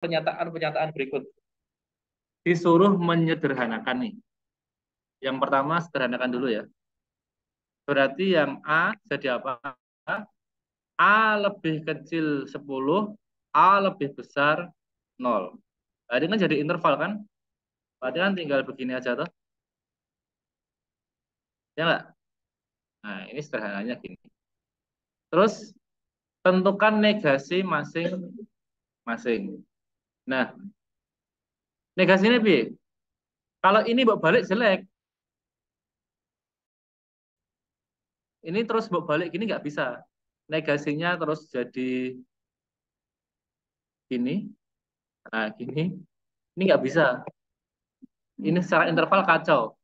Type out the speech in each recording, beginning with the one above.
pernyataan-pernyataan berikut. Disuruh menyederhanakan nih. Yang pertama sederhanakan dulu ya. Berarti yang A jadi apa? A lebih kecil 10, A lebih besar 0. Nah, ini kan jadi interval kan? Berarti kan tinggal begini aja tuh. Ya nggak? Nah, ini sederhananya gini. Terus tentukan negasi masing-masing. Nah, negasi ini bi. Kalau ini balik jelek, ini terus balik gini nggak bisa. Negasinya terus jadi gini, nah gini, ini nggak bisa. Ini secara interval kacau.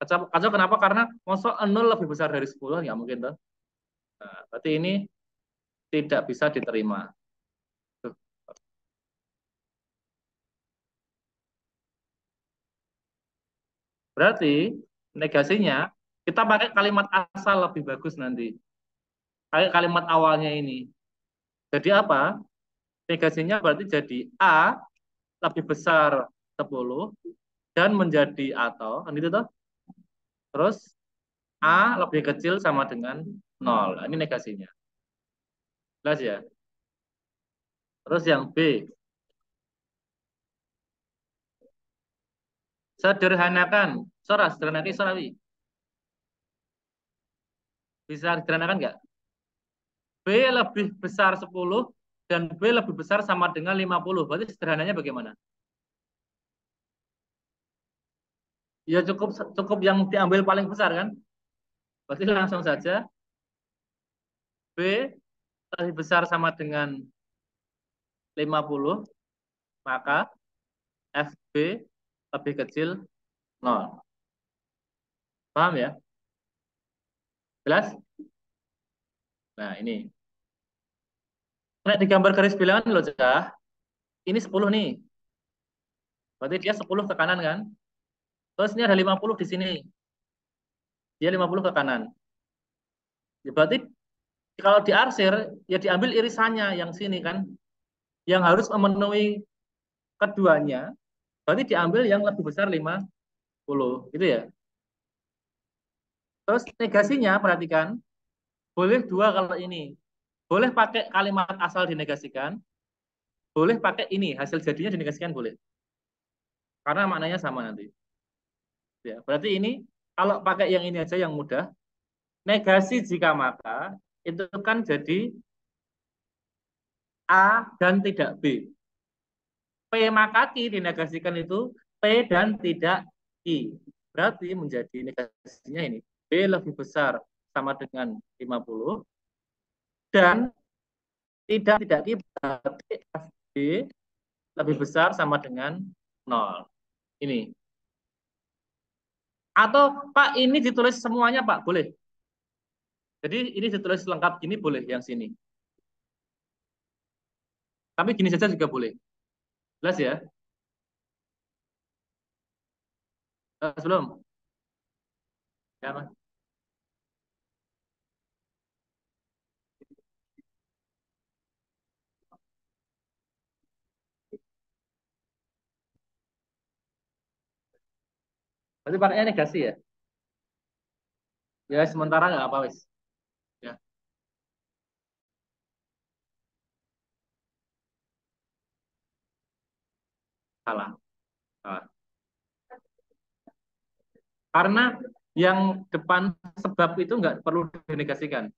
Kacau, kacau kenapa? Karena masuk 0 lebih besar dari 10, nggak mungkin tuh. Nah, berarti ini tidak bisa diterima. Tuh. Berarti negasinya kita pakai kalimat asal lebih bagus nanti. Pakai kalimat awalnya ini. Jadi apa? Negasinya berarti jadi A lebih besar 10 dan menjadi atau kan itu toh. Terus A lebih kecil sama dengan 0. Nah, ini negasinya. Jelas ya? Terus yang B, sederhanakan. Sederhanakan, Sorawi. Bisa sederhanakan nggak? B lebih besar 10 dan B lebih besar sama dengan 50. Berarti sederhananya bagaimana? Ya cukup cukup yang diambil paling besar kan? Berarti langsung saja B lebih besar sama dengan 50, maka FB lebih kecil 0. Paham ya? Jelas? Nah, ini. Nah, di gambar garis bilangan loh, Cah. Ini 10 nih. Berarti dia 10 ke kanan kan? Terus ini ada 50 di sini. Dia 50 ke kanan. Ya, berarti kalau diarsir, ya diambil irisannya yang sini kan. Yang harus memenuhi keduanya, berarti diambil yang lebih besar 50. Gitu ya. Terus negasinya, perhatikan. Boleh dua kalau ini. Boleh pakai kalimat asal dinegasikan. Boleh pakai ini. Hasil jadinya dinegasikan boleh. Karena maknanya sama nanti. Ya, berarti ini kalau pakai yang ini aja yang mudah. Negasi jika maka itu kan jadi A dan tidak B. P maka Q dinegasikan itu P dan tidak Q. Berarti menjadi negasinya ini. B lebih besar sama dengan 50 dan tidak Q berarti FB lebih besar sama dengan 0. Ini. Atau Pak ini ditulis semuanya Pak, boleh. Jadi ini ditulis lengkap gini boleh yang sini. Tapi gini saja juga boleh. Jelas ya? Sebelum? Ya, Mas. Berarti pakainya negasi ya? Ya sementara nggak apa wis. Ya, salah. Salah. Karena yang depan sebab itu nggak perlu dinegasikan.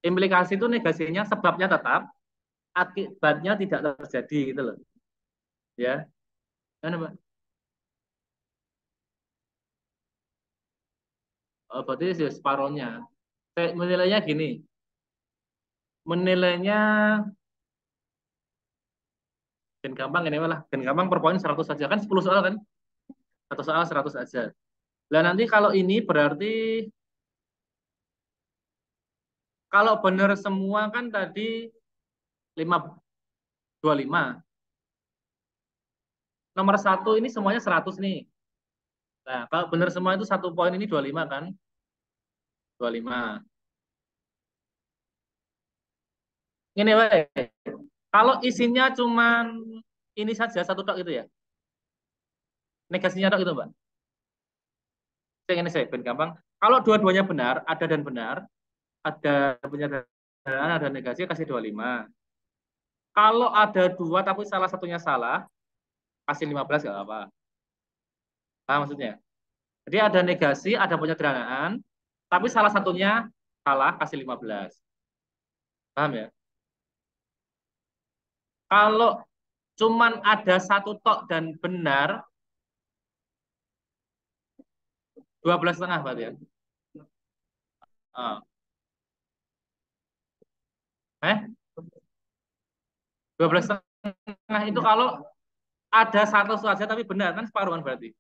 Implikasi itu negasinya sebabnya tetap, akibatnya tidak terjadi gitu loh. Ya, kan Mbak? Oh, berarti separohnya. Saya menilainya gini, menilainya gen gampang ini lah, gen gampang per poin 100 saja kan 10 soal kan? Satu soal 100 aja. Nah, nanti kalau ini berarti kalau benar semua kan tadi 525. Nomor satu ini semuanya 100 nih. Nah, kalau benar semua itu satu poin ini 25 kan? 25. Ini wae. Kalau isinya cuman ini saja satu tok itu ya. Negasinya tok itu, Mbak. Yang ini saya ben gampang. Kalau dua-duanya benar, ada dan benar, ada penyederhanaan, ada negasi, kasih 25. Kalau ada dua tapi salah satunya salah, kasih 15 nggak apa-apa. Nah, maksudnya. Jadi ada negasi, ada penyederhanaan, tapi salah satunya salah, kasih 15. Paham ya? Kalau cuman ada satu tok dan benar, 12,5 berarti ya. Ah. Eh, 12,5 itu kalau ada satu saja tapi benar kan separuhan berarti.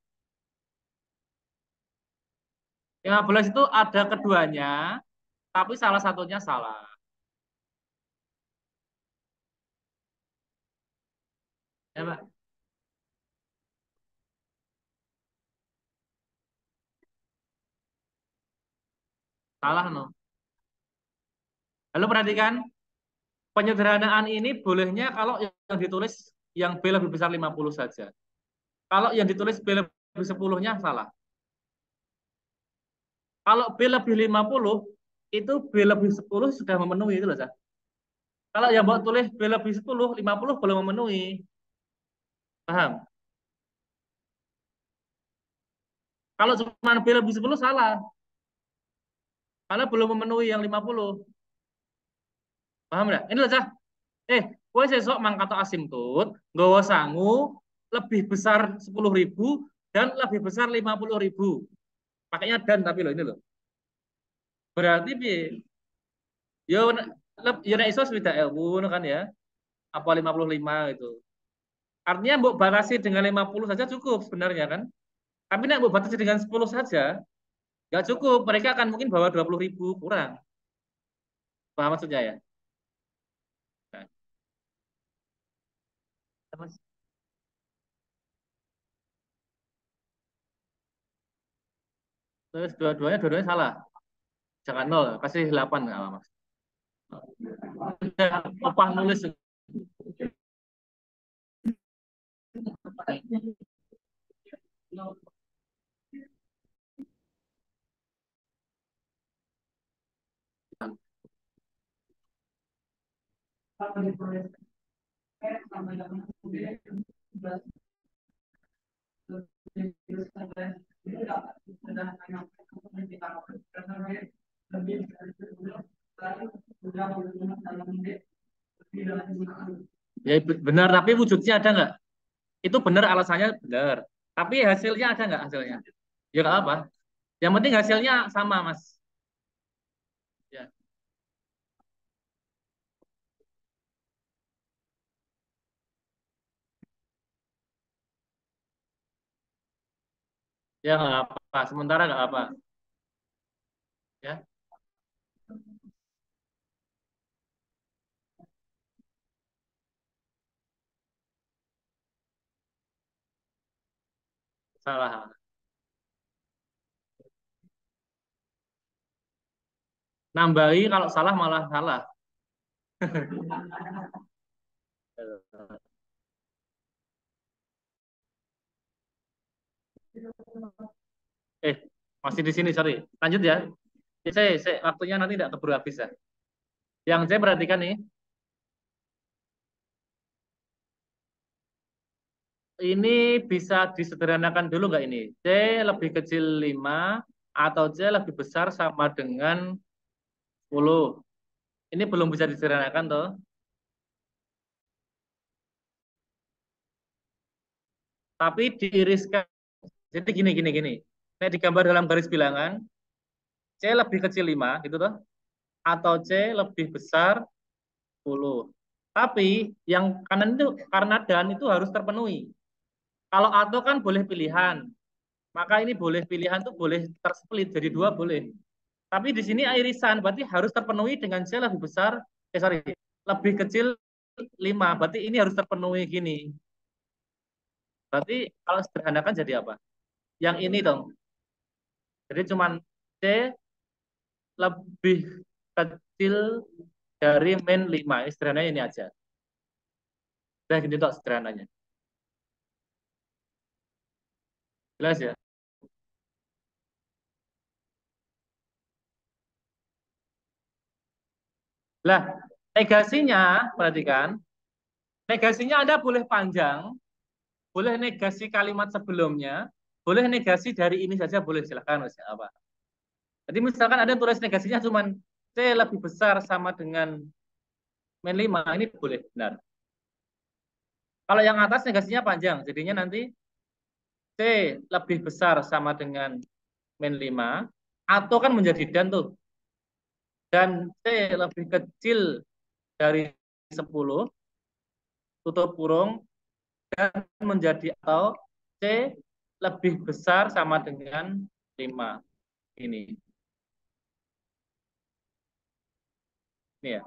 15 itu ada keduanya, tapi salah satunya salah. Ya, Pak? Salah no. Lalu perhatikan, penyederhanaan ini bolehnya kalau yang ditulis yang B lebih besar 50 saja. Kalau yang ditulis B lebih 10-nya salah. Kalau B lebih 50, itu B lebih 10 sudah memenuhi itu loh, Sah. Kalau yang buat tulis B lebih 10, 50 belum memenuhi. Paham? Kalau cuma B lebih 10 salah. Karena belum memenuhi yang 50. Paham nggak? Ini loh, Cah. Kowe sesok mangkat asimptut, nggawa sangu lebih besar 10.000 dan lebih besar 50.000. Pakainya dan tapi loh ini loh. Berarti yo yo nek iso swidak ewu kan ya. Apa 55 itu. Artinya mbok batasi dengan 50 saja cukup sebenarnya kan. Tapi nek mbok batasi dengan 10 saja nggak cukup. Mereka akan mungkin bawa 20.000 kurang. Paham maksudnya ya? Nah, terus dua-duanya salah. Jangan nol, kasih 8 nggak apa-apa. Apa nulis. Ya benar, tapi wujudnya ada nggak? Itu benar alasannya benar. Tapi hasilnya ada nggak hasilnya? Ya nggak apa. Yang penting hasilnya sama, Mas. Ya, ya nggak apa. Sementara nggak apa. Ya, salah. Nambahi kalau salah malah salah. Eh, masih di sini, sorry. Lanjut ya. Waktunya nanti tidak keburu habis ya. Yang saya perhatikan nih, ini bisa disederhanakan dulu nggak ini? C lebih kecil 5 atau C lebih besar sama dengan 10. Ini belum bisa disederhanakan toh. Tapi diiriskan. Jadi gini. Nah, digambar dalam garis bilangan, C lebih kecil 5 gitu toh. Atau C lebih besar 10. Tapi yang kanan itu karena dan itu harus terpenuhi. Kalau atau kan boleh pilihan. Maka ini boleh pilihan tuh boleh tersplit jadi dua boleh. Tapi di sini irisan berarti harus terpenuhi dengan C lebih besar, sorry, lebih kecil 5. Berarti ini harus terpenuhi gini. Berarti kalau sederhanakan jadi apa? Yang ini dong. Jadi cuman C lebih kecil dari min 5. Sederhananya ini aja. Udah gini tok sederhananya. Jelas ya? Lah, negasinya, perhatikan, negasinya Anda boleh panjang, boleh negasi kalimat sebelumnya, boleh negasi dari ini saja, boleh silakan apa. Jadi misalkan ada tulis negasinya cuman C lebih besar sama dengan min 5, ini boleh benar. Kalau yang atas negasinya panjang, jadinya nanti C lebih besar sama dengan min 5, atau kan menjadi dan tuh. Dan C lebih kecil dari 10, tutup kurung, dan menjadi atau C lebih besar sama dengan 5. Ini. Ini ya.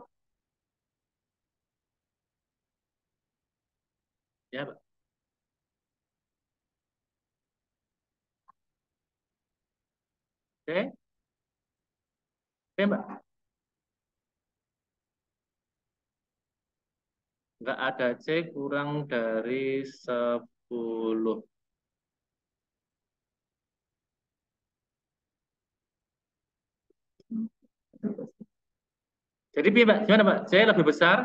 Ya, Pak. Oke. Oke, Mbak. Nggak ada C kurang dari 10. Jadi Pak, gimana Pak? C lebih besar,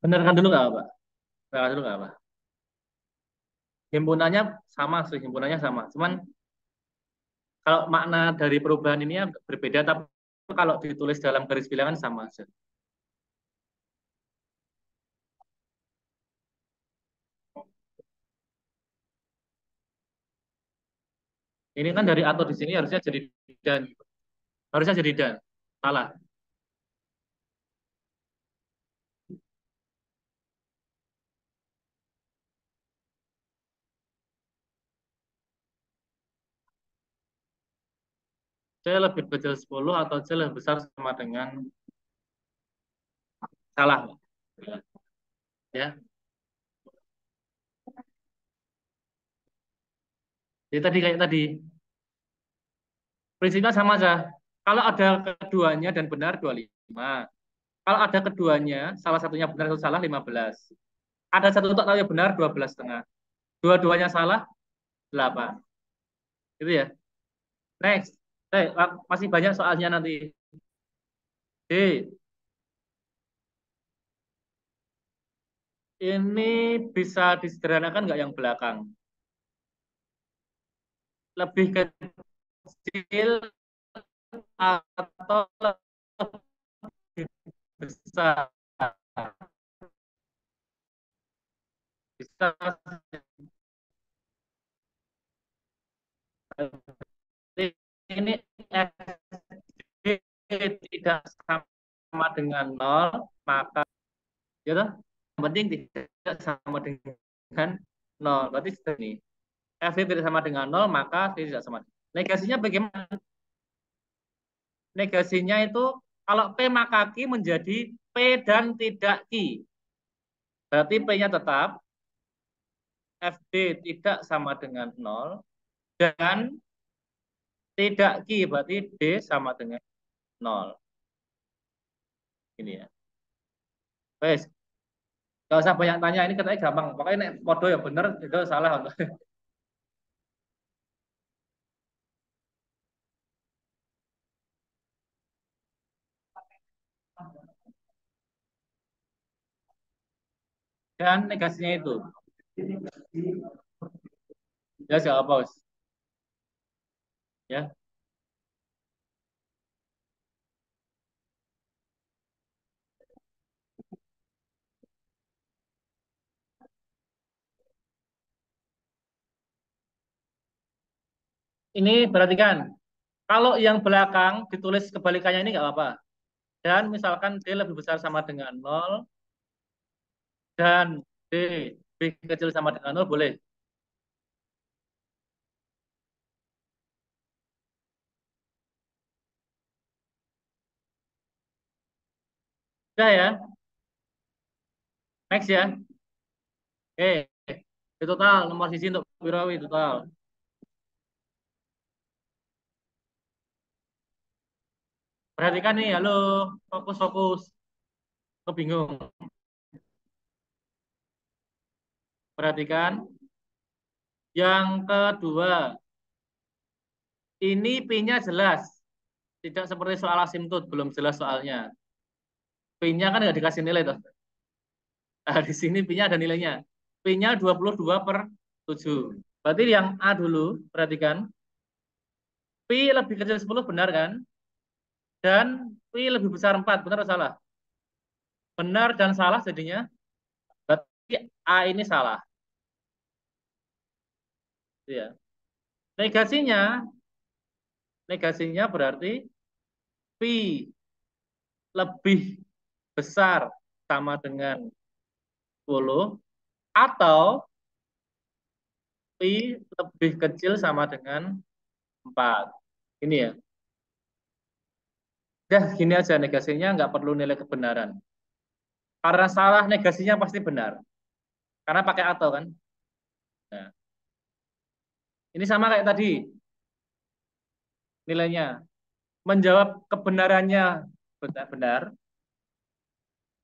benarkan dulu nggak Pak? Benarkan dulu nggak Pak? Himpunannya sama sih, himpunannya sama. Cuman kalau makna dari perubahan ini ya berbeda, tapi kalau ditulis dalam garis bilangan sama aja. Ini kan dari atau di sini harusnya jadi dan. Harusnya jadi dan. Salah. C lebih kecil 10 atau C lebih besar sama dengan salah. Ya. Jadi tadi kayak tadi, prinsipnya sama aja. Kalau ada keduanya dan benar 25. Kalau ada keduanya, salah satunya benar atau salah 15. Ada satu untuk tahu yang benar 12 setengah. Dua-duanya salah 8. Itu ya. Next. Masih banyak soalnya nanti. D. Ini bisa disederhanakan nggak yang belakang? Lebih kecil atau lebih besar? Bisa ini SD tidak sama dengan nol, maka ya toh, yang penting tidak sama dengan nol. Berarti ini F tidak sama dengan nol, maka V tidak sama. Negasinya bagaimana? Negasinya itu kalau P maka Q menjadi P dan tidak Q. Berarti P-nya tetap, FD tidak sama dengan nol, dan tidak Q, berarti D sama dengan nol. Ini ya. Wes, gak usah banyak tanya, ini katanya gampang. Pokoknya ini podo yang benar, itu salah. dan negasinya itu. Ya, siapa bos? Ya, ini perhatikan. Kalau yang belakang ditulis kebalikannya ini nggak apa-apa. Dan misalkan D lebih besar sama dengan nol dan D B kecil sama dengan nol boleh. Udah ya, next ya. Oke, itu total nomor sisi untuk Wirawi total. Perhatikan nih, halo, fokus fokus. Aku bingung. Perhatikan. Yang kedua, ini P-nya jelas. Tidak seperti soal asimtut, belum jelas soalnya. P-nya kan nggak dikasih nilai tuh. Nah, di sini P-nya ada nilainya. P-nya 22/7. Berarti yang A dulu, perhatikan. P lebih kecil 10 benar kan? Dan P lebih besar 4, benar atau salah? Benar dan salah jadinya. Berarti A ini salah. Ya. Negasinya, negasinya berarti P lebih besar sama dengan 10 atau Pi lebih kecil sama dengan 4. Ini ya. Udah gini aja negasinya nggak perlu nilai kebenaran. Karena salah negasinya pasti benar. Karena pakai atau kan. Nah, ini sama kayak tadi nilainya. Menjawab kebenarannya benar,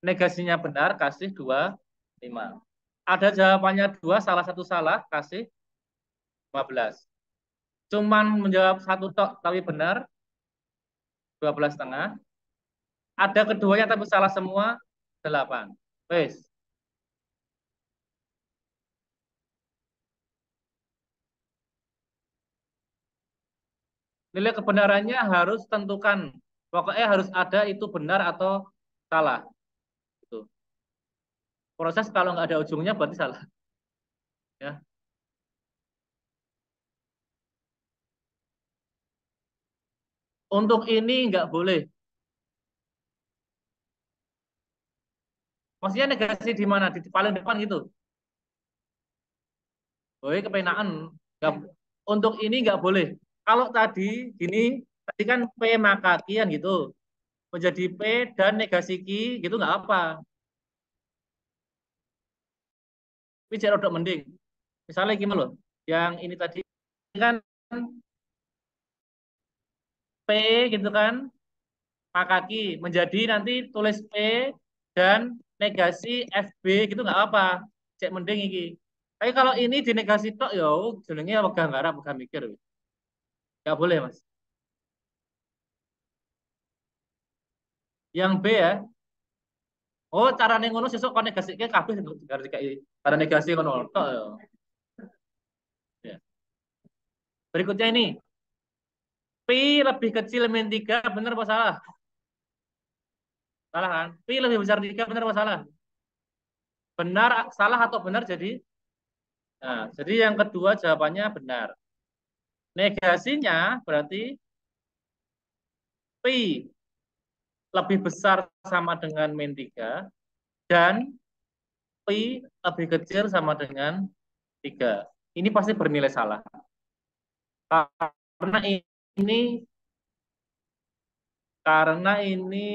negasinya benar kasih 25. Ada jawabannya 2, salah satu salah kasih 15. Cuman menjawab satu tok tapi benar 12,5. Ada keduanya tapi salah semua 8. Wes. Nilai kebenarannya harus tentukan. Pokoknya harus ada itu benar atau salah. Itu. Proses kalau nggak ada ujungnya berarti salah. Ya. Untuk ini nggak boleh. Maksudnya negasi di mana? Di paling depan gitu. Boleh kepenaan. Nggak, untuk ini nggak boleh. Kalau tadi gini, tadi kan P maka kian gitu. Menjadi P dan negasi Ki gitu nggak apa. Tapi jadi rodok mending. Misalnya gimana loh? Yang ini tadi kan P gitu kan Makaki menjadi nanti tulis P dan negasi FB gitu nggak apa cek mending iki tapi kalau ini di negasi tok yo jenenge wegah ngarap wegah mikir nggak boleh mas yang B ya oh cara ngono sesuk kon negasi ke kabeh harus dikai cara negasi kono tok yo ya. Berikutnya ini Pi lebih kecil min 3 benar apa salah salah kan Pi lebih besar 3 benar apa salah benar salah atau benar jadi yang kedua jawabannya benar negasinya berarti Pi lebih besar sama dengan min 3 dan Pi lebih kecil sama dengan 3. Ini pasti bernilai salah. Karena ini karena ini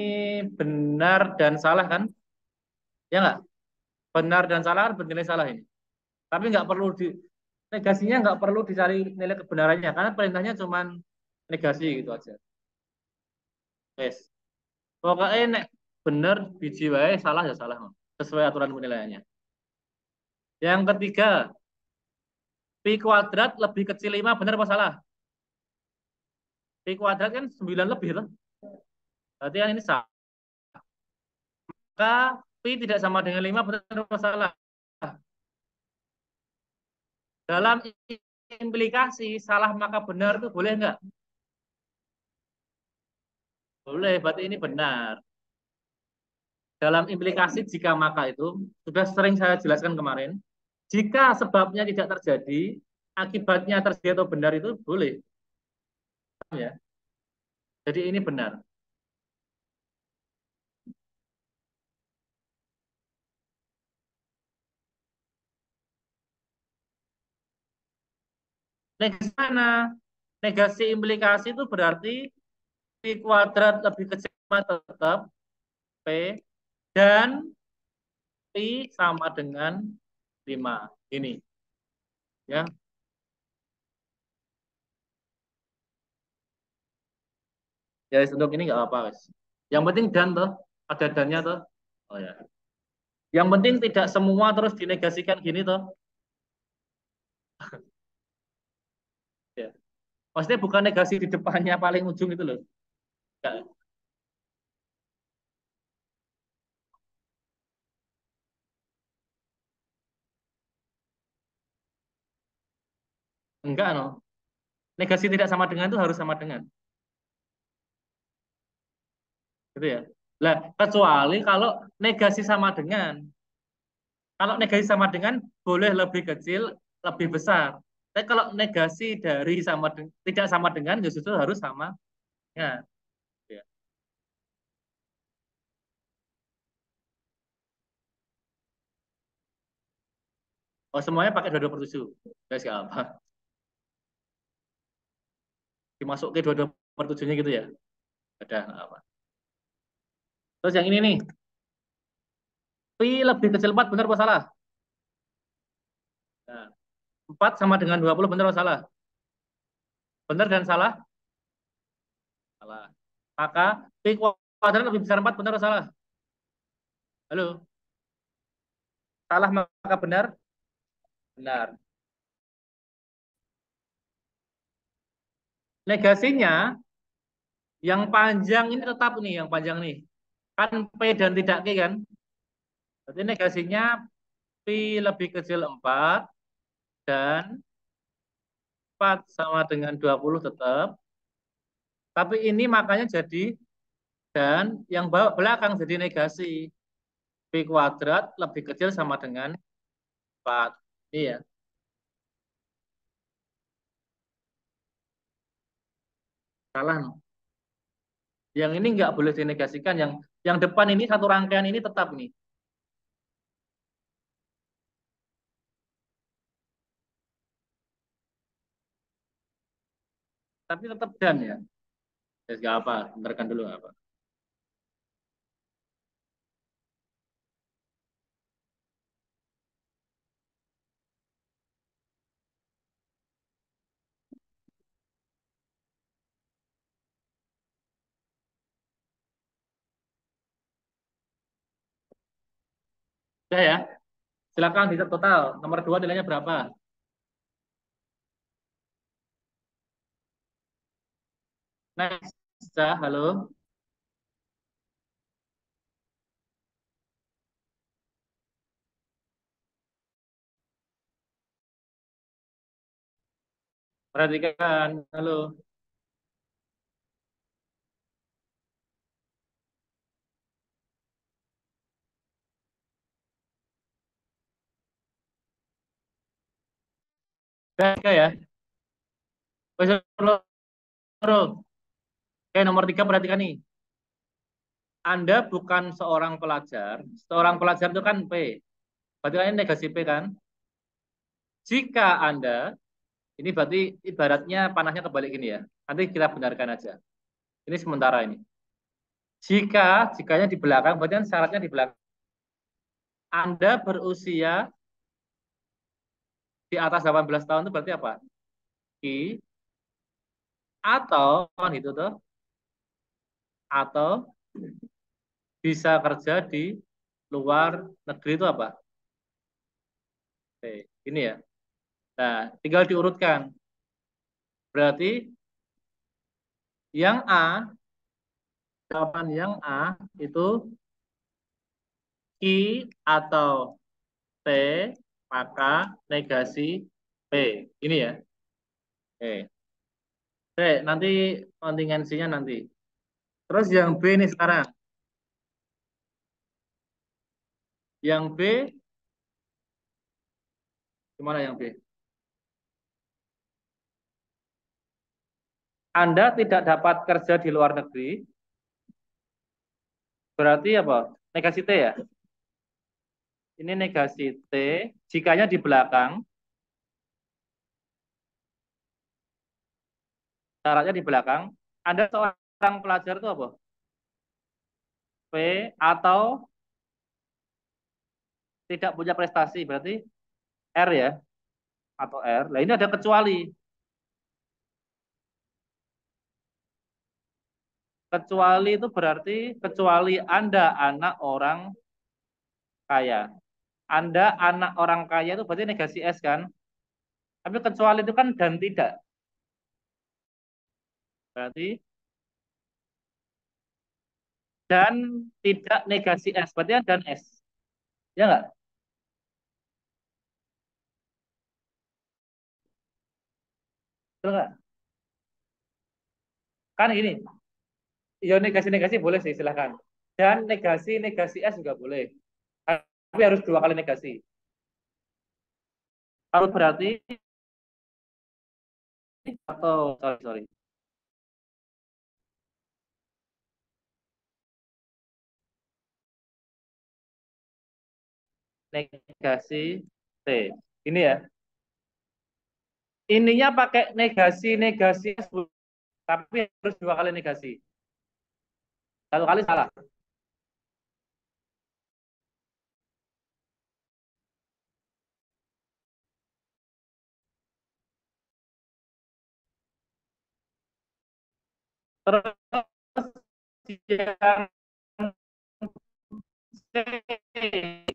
benar dan salah kan? Ya nggak? Benar dan salah kan bernilai salah ini. Tapi nggak perlu di negasinya nggak perlu dicari nilai kebenarannya karena perintahnya cuma negasi gitu aja. Wes. Pokoknya nek benar biji wae salah ya salah sesuai aturan penilaiannya. Yang ketiga, pi kuadrat lebih kecil 5 benar apa salah? Pi kuadrat kan 9 lebih loh. Berarti kan ini salah. Maka pi tidak sama dengan 5 benar apa salah? Dalam implikasi salah maka benar itu boleh nggak? Boleh, berarti ini benar. Dalam implikasi jika maka itu sudah sering saya jelaskan kemarin. Jika sebabnya tidak terjadi, akibatnya terjadi atau benar itu boleh, ya. Jadi ini benar. Negasi mana? Negasi implikasi itu berarti P kuadrat lebih kecil tetap P dan P sama dengan 5. Ini, ya. Ya, untuk ini nggak apa-apa, wes. Yang penting dan toh, ada dannya toh. Oh ya. Yang penting tidak semua terus dinegasikan gini toh. Ya. Maksudnya bukan negasi di depannya paling ujung itu loh. Enggak, enggak no. Negasi tidak sama dengan itu harus sama dengan, gitu ya. Lah, kecuali kalau negasi sama dengan. Kalau negasi sama dengan boleh lebih kecil, lebih besar. Tapi kalau negasi dari tidak sama dengan ya justru harus sama. Ya, ya. Oh, semuanya pakai 22/7. Guys, nggak apa. Dimasuk ke 22/7-nya gitu ya. Ada nggak apa. Terus yang ini nih, pi lebih kecil 4 benar apa salah? Nah, 4 sama dengan 20 benar apa salah? Benar dan salah? Salah. Maka pi kuadrat lebih besar 4 benar atau salah? Halo? Salah maka benar? Benar. Negasinya yang panjang ini tetap nih, yang panjang nih. Kan P dan tidak Q kan? Berarti negasinya pi lebih kecil 4 dan 4 sama dengan 20 tetap. Tapi ini makanya jadi dan yang bawah belakang jadi negasi. Pi kuadrat lebih kecil sama dengan 4. Iya, salah no. Yang ini nggak boleh dinegasikan. Yang depan ini satu rangkaian ini tetap nih. Tapi tetap dan ya. Ya nggak apa, bentarkan dulu nggak apa. Sudah ya, silakan di total. Nomor 2 nilainya berapa? Next, Cah, halo. Perhatikan, halo. Oke ya. Oke, nomor 3 perhatikan nih. Anda bukan seorang pelajar. Seorang pelajar itu kan P. Berarti kan ini negasi P kan? Jika Anda, ini berarti ibaratnya panahnya kebalik ini ya. Nanti kita benarkan aja. Ini sementara ini. Jikanya di belakang, berarti kan syaratnya di belakang. Anda berusia di atas 18 tahun itu berarti apa? I, atau kan itu tuh, atau bisa kerja di luar negeri itu apa? Oke, ini ya. Nah, tinggal diurutkan. Berarti yang A, jawaban yang A itu I atau T, maka negasi P. Ini ya. Oke. Oke, nanti kontingensinya nanti. Terus yang B nih sekarang. Yang B, gimana yang B? Anda tidak dapat kerja di luar negeri, berarti apa? Negasi T ya? Ini negasi T, jikanya di belakang, syaratnya di belakang. Anda seorang pelajar itu apa? P atau tidak punya prestasi, berarti R ya? Atau R. Nah ini ada kecuali. Kecuali itu berarti kecuali Anda anak orang kaya. Anda anak orang kaya itu berarti negasi S kan? Tapi kecuali itu kan dan tidak. Berarti dan tidak negasi S. Berarti kan dan S. Ya nggak? Betul nggak? Kan gini, ya negasi-negasi boleh sih silahkan. Dan negasi-negasi S juga boleh. Tapi harus dua kali negasi. Kalau berarti, atau sorry, sorry. Negasi T. Ini ya. Ininya pakai negasi-negasi S, tapi harus dua kali negasi. Satu kali salah. Terus yang C.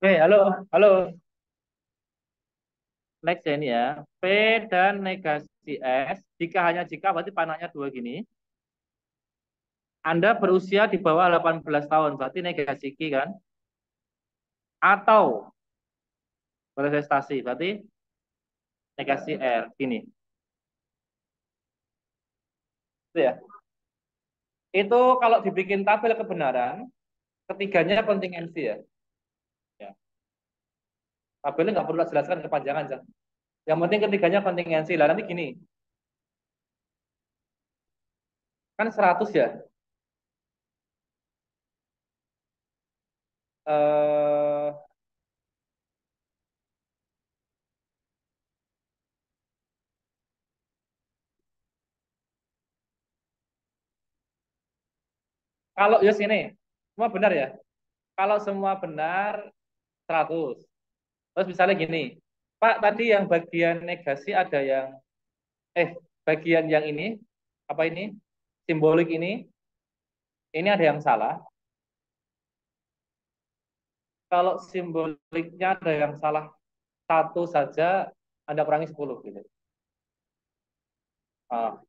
Oke, halo, halo. Next ya ini ya. P dan negasi S. Jika hanya jika berarti panahnya dua gini. Anda berusia di bawah 18 tahun. Berarti negasi Q kan? Atau berprestasi. Berarti negasi R. Gini. Itu ya. Itu kalau dibikin tabel kebenaran, ketiganya kontingensi ya. Ya. Tabelnya nggak perlu jelaskan kepanjangan. Cak. Yang penting ketiganya kontingensi. Lah nanti gini. Kan 100 ya. Eh, kalau ya sini. Semua benar ya. Kalau semua benar 100. Terus misalnya gini, Pak tadi yang bagian negasi ada yang bagian yang ini apa ini simbolik ini ada yang salah. Kalau simboliknya ada yang salah satu saja, Anda kurangi 10 gitu. Ah,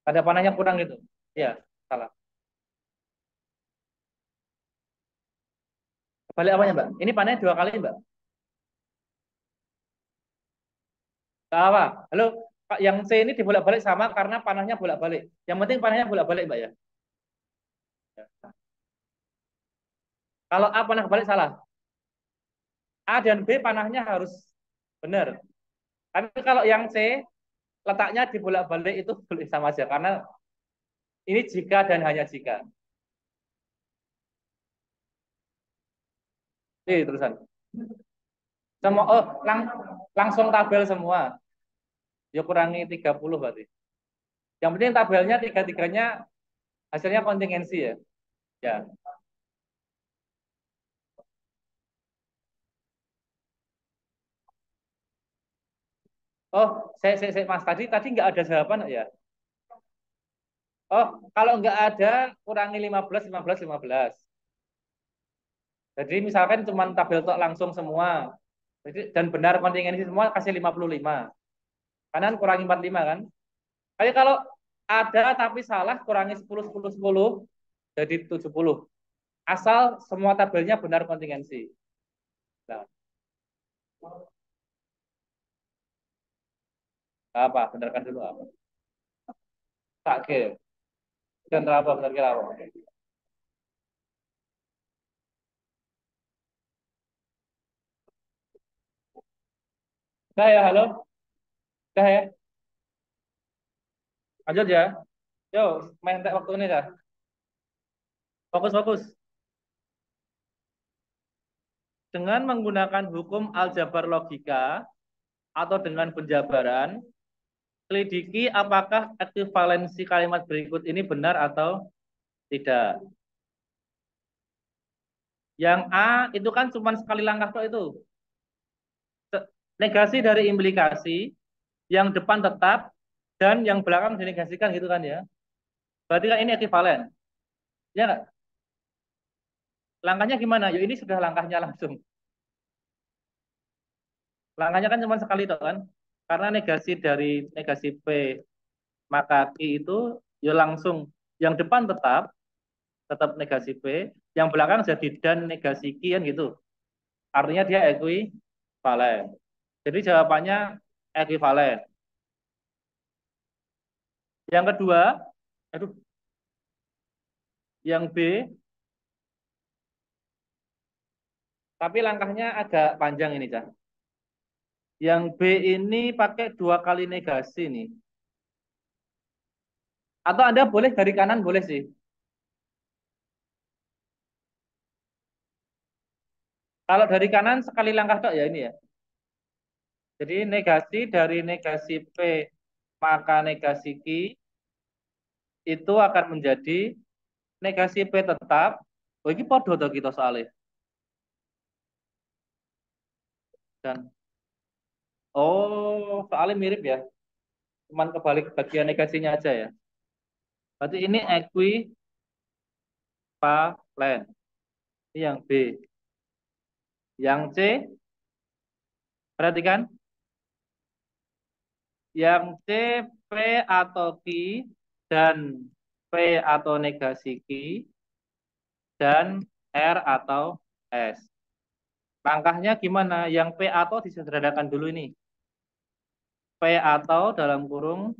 ada panahnya kurang gitu. Ya, salah. Balik apanya, Mbak? Ini panahnya dua kali, Mbak. Tak apa. Halo, Pak, yang C ini dibolak-balik sama karena panahnya bolak-balik. Yang penting panahnya bolak-balik, Mbak ya. Ya. Kalau A panah balik salah. A dan B panahnya harus benar. Tapi kalau yang C letaknya di bolak-balik itu boleh sama aja karena ini jika dan hanya jika. Terusan. Semua langsung tabel semua. Ya kurangi 30 berarti. Yang penting tabelnya tiga-tiganya hasilnya kontingensi ya. Ya. Oh, saya Mas tadi nggak ada jawaban ya. Oh, kalau nggak ada kurangi 15 15 15. Jadi misalkan cuma tabel tok langsung semua. Jadi, dan benar kontingensi semua kasih 55. Kanan kurangi 45 kan? Tapi kalau ada tapi salah kurangi 10 10 10 jadi 70. Asal semua tabelnya benar kontingensi. Nah, apa? Benarkan dulu apa? Tak ke. Dan apa? Benar kira apa? Dah ya, halo. Dah ya. Lanjut ya. Yo, main tak waktu ini dah. Fokus, fokus. Dengan menggunakan hukum aljabar logika atau dengan penjabaran, selidiki apakah ekivalensi kalimat berikut ini benar atau tidak. Yang A itu kan cuma sekali langkah kok itu. Negasi dari implikasi, yang depan tetap, dan yang belakang dinegasikan gitu kan ya. Berarti kan ini ekivalen. Ya nggak? Langkahnya gimana? Ya ini sudah langkahnya langsung. Langkahnya kan cuma sekali toh kan. Karena negasi dari negasi P maka Q itu ya langsung yang depan tetap negasi P, yang belakang jadi dan negasi Q kan gitu. Artinya dia ekuivalen. Jadi jawabannya ekuivalen. Yang kedua, aduh, yang B, tapi langkahnya agak panjang ini, Cah. Yang B ini pakai dua kali negasi nih. Atau Anda boleh dari kanan boleh sih. Kalau dari kanan sekali langkah tok ya ini ya. Jadi negasi dari negasi P maka negasi Q itu akan menjadi negasi P tetap. Oh, ini podo toh kita soalnya. Dan oh, soalnya mirip ya. Cuman kebalik bagian negasinya aja ya. Berarti ini ekuivalen. Ini yang B. Yang C, perhatikan. Yang C, P atau Q dan P atau negasi Q dan R atau S. Langkahnya gimana? Yang P atau disederhanakan dulu ini. P atau dalam kurung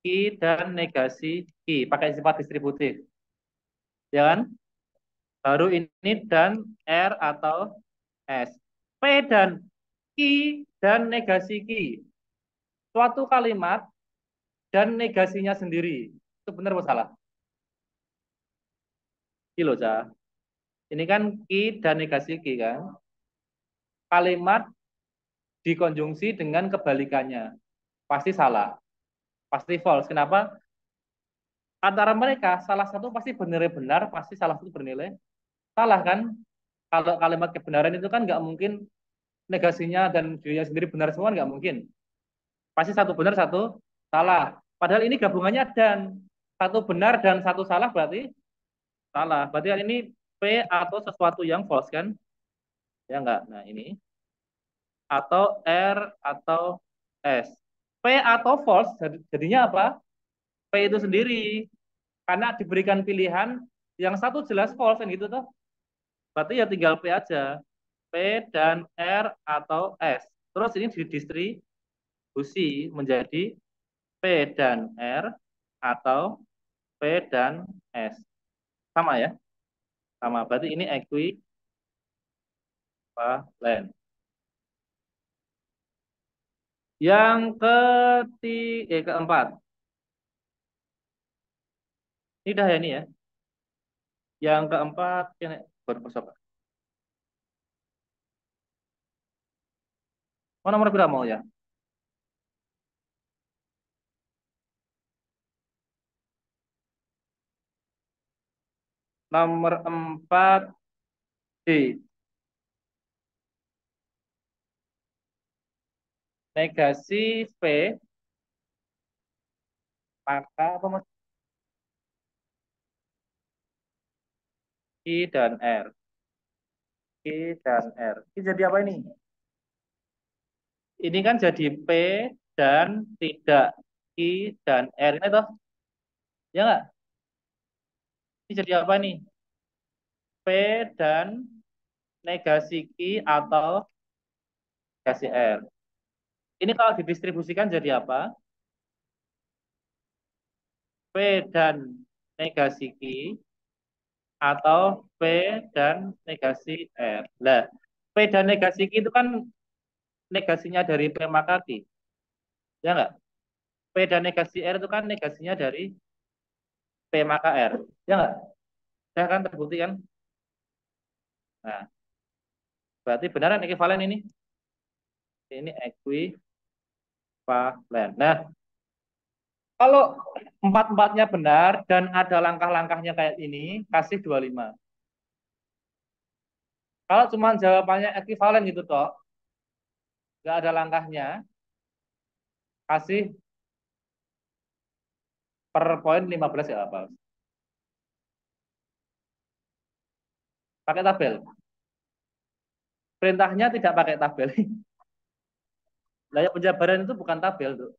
Q dan negasi Q. Pakai sifat distributif. Ya kan? Baru ini dan R atau S. P dan Q dan negasi Q. Suatu kalimat dan negasinya sendiri. Itu benar atau salah? Kilo, Cah. Ini kan Q dan negasi Q kan. Kalimat dikonjungsi dengan kebalikannya. Pasti salah. Pasti false. Kenapa? Antara mereka, salah satu pasti bernilai benar, pasti salah satu bernilai salah kan? Kalau kalimat kebenaran itu kan nggak mungkin negasinya dan dirinya sendiri benar semua, nggak mungkin. Pasti satu benar, satu salah. Padahal ini gabungannya dan satu benar dan satu salah berarti salah. Berarti kan ini P atau sesuatu yang false kan? Ya enggak? Nah ini. Atau R atau S. P atau false jadinya apa? P itu sendiri. Karena diberikan pilihan yang satu jelas false kan gitu tuh. Berarti ya tinggal P aja. P dan R atau S. Terus ini didistribusi menjadi P dan R atau P dan S. Sama ya? Sama. Berarti ini equivalent. Yang keempat. Ini dah ya ini ya. Yang keempat, ini berapa? Oh, nomor berapa mau ya? Nomor 4 D. Negasi P, maka apa mas? I dan R. I dan R. Ini jadi apa ini? Ini kan jadi P dan tidak I dan R ini toh, ya nggak? Ini jadi apa nih? P dan negasi Q atau negasi R. Ini kalau didistribusikan jadi apa? P dan negasi Q atau P dan negasi R. Nah, P dan negasi Q itu kan negasinya dari P maka Q, ya nggak? P dan negasi R itu kan negasinya dari P maka R, ya nggak? Saya kan terbukti kan? Nah, berarti benaran ekuivalen ini. Ini ekuivalen. Nah, kalau empat-empatnya benar dan ada langkah-langkahnya kayak ini, kasih 25. Kalau cuma jawabannya ekuivalen gitu toh, nggak ada langkahnya, kasih per poin 15 ya apa? Pakai tabel. Perintahnya tidak pakai tabel. Lah ya penjabaran itu bukan tabel tuh.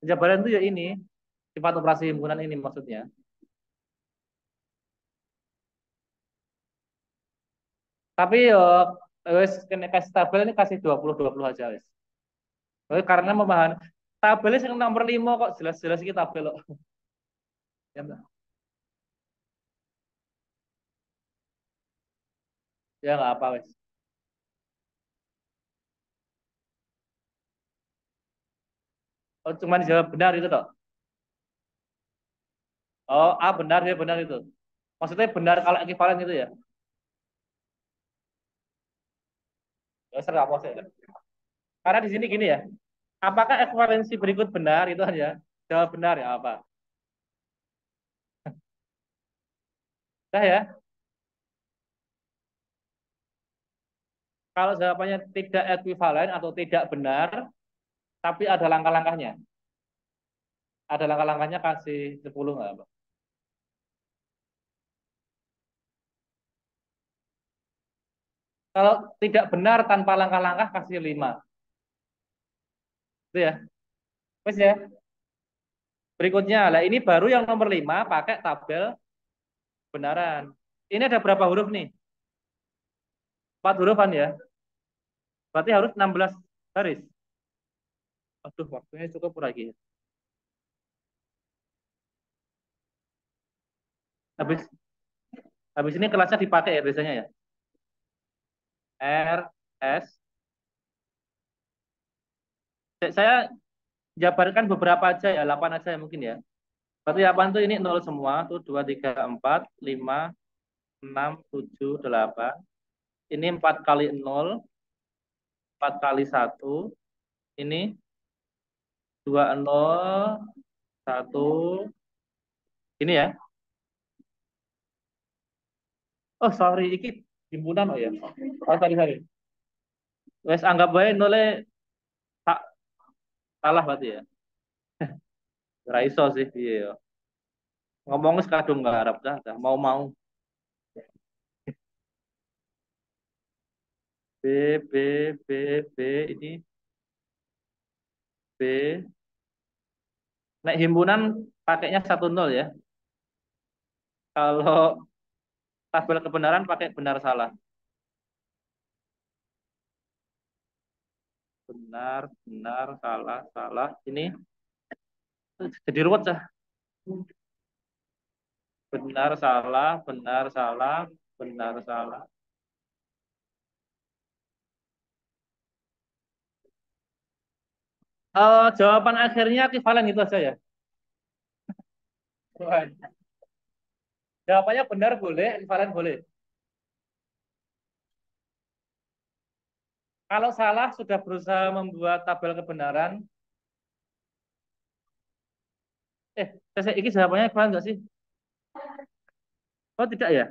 Penjabaran itu ya ini, sifat operasi himpunan ini maksudnya. Tapi yo wes kena kasih tabel ini kasih 20 aja wes. Karena memahami tabelnya yang nomor 5 kok jelas-jelas kita tabel kok. Ya, ya nggak apa wes. Oh, cuma dijawab benar itu toh. Oh, A benar ya benar itu. Maksudnya benar kalau ekuivalen itu ya. Ya serah apa sih. Karena di sini gini ya. Apakah ekuivalensi berikut benar itu aja? Jawab benar ya apa? Dah ya. Kalau jawabannya tidak ekuivalen atau tidak benar, tapi ada langkah-langkahnya. Ada langkah-langkahnya kasih 10 nggak apa? Kalau tidak benar tanpa langkah-langkah kasih 5. Itu ya. Wes ya. Berikutnya, lah ini baru yang nomor 5 pakai tabel benaran. Ini ada berapa huruf nih? 4 hurufan ya. Berarti harus 16 baris. Aduh, waktunya cukup lagi. Habis habis ini kelasnya dipakai ya biasanya ya. R S. Saya jabarkan beberapa aja ya, 8 aja ya mungkin ya. Berarti 8 tuh ini nol semua, tuh 2 3 4 5 6 7 8. Ini 4 kali nol, 4 kali satu. Ini 2 nol, satu. Ini ya. Oh, sorry, iki himpunan oh ya. Oh, sorry. Wes anggap bae nolnya tak salah berarti ya. Ora iso sih piye ya. Ngomong wis kadung ngarep dah mau-mau. B B B B ini B. Nek himpunan pakainya 1-0 ya. Kalau tabel kebenaran pakai benar salah. Benar salah. Ini jadi ruwet ya. Benar salah, benar salah. Jawaban akhirnya ekivalen itu aja ya. Jawabannya benar boleh, ekivalen boleh. Kalau salah sudah berusaha membuat tabel kebenaran. Tes ini jawabannya ekivalen nggak sih? Oh tidak ya?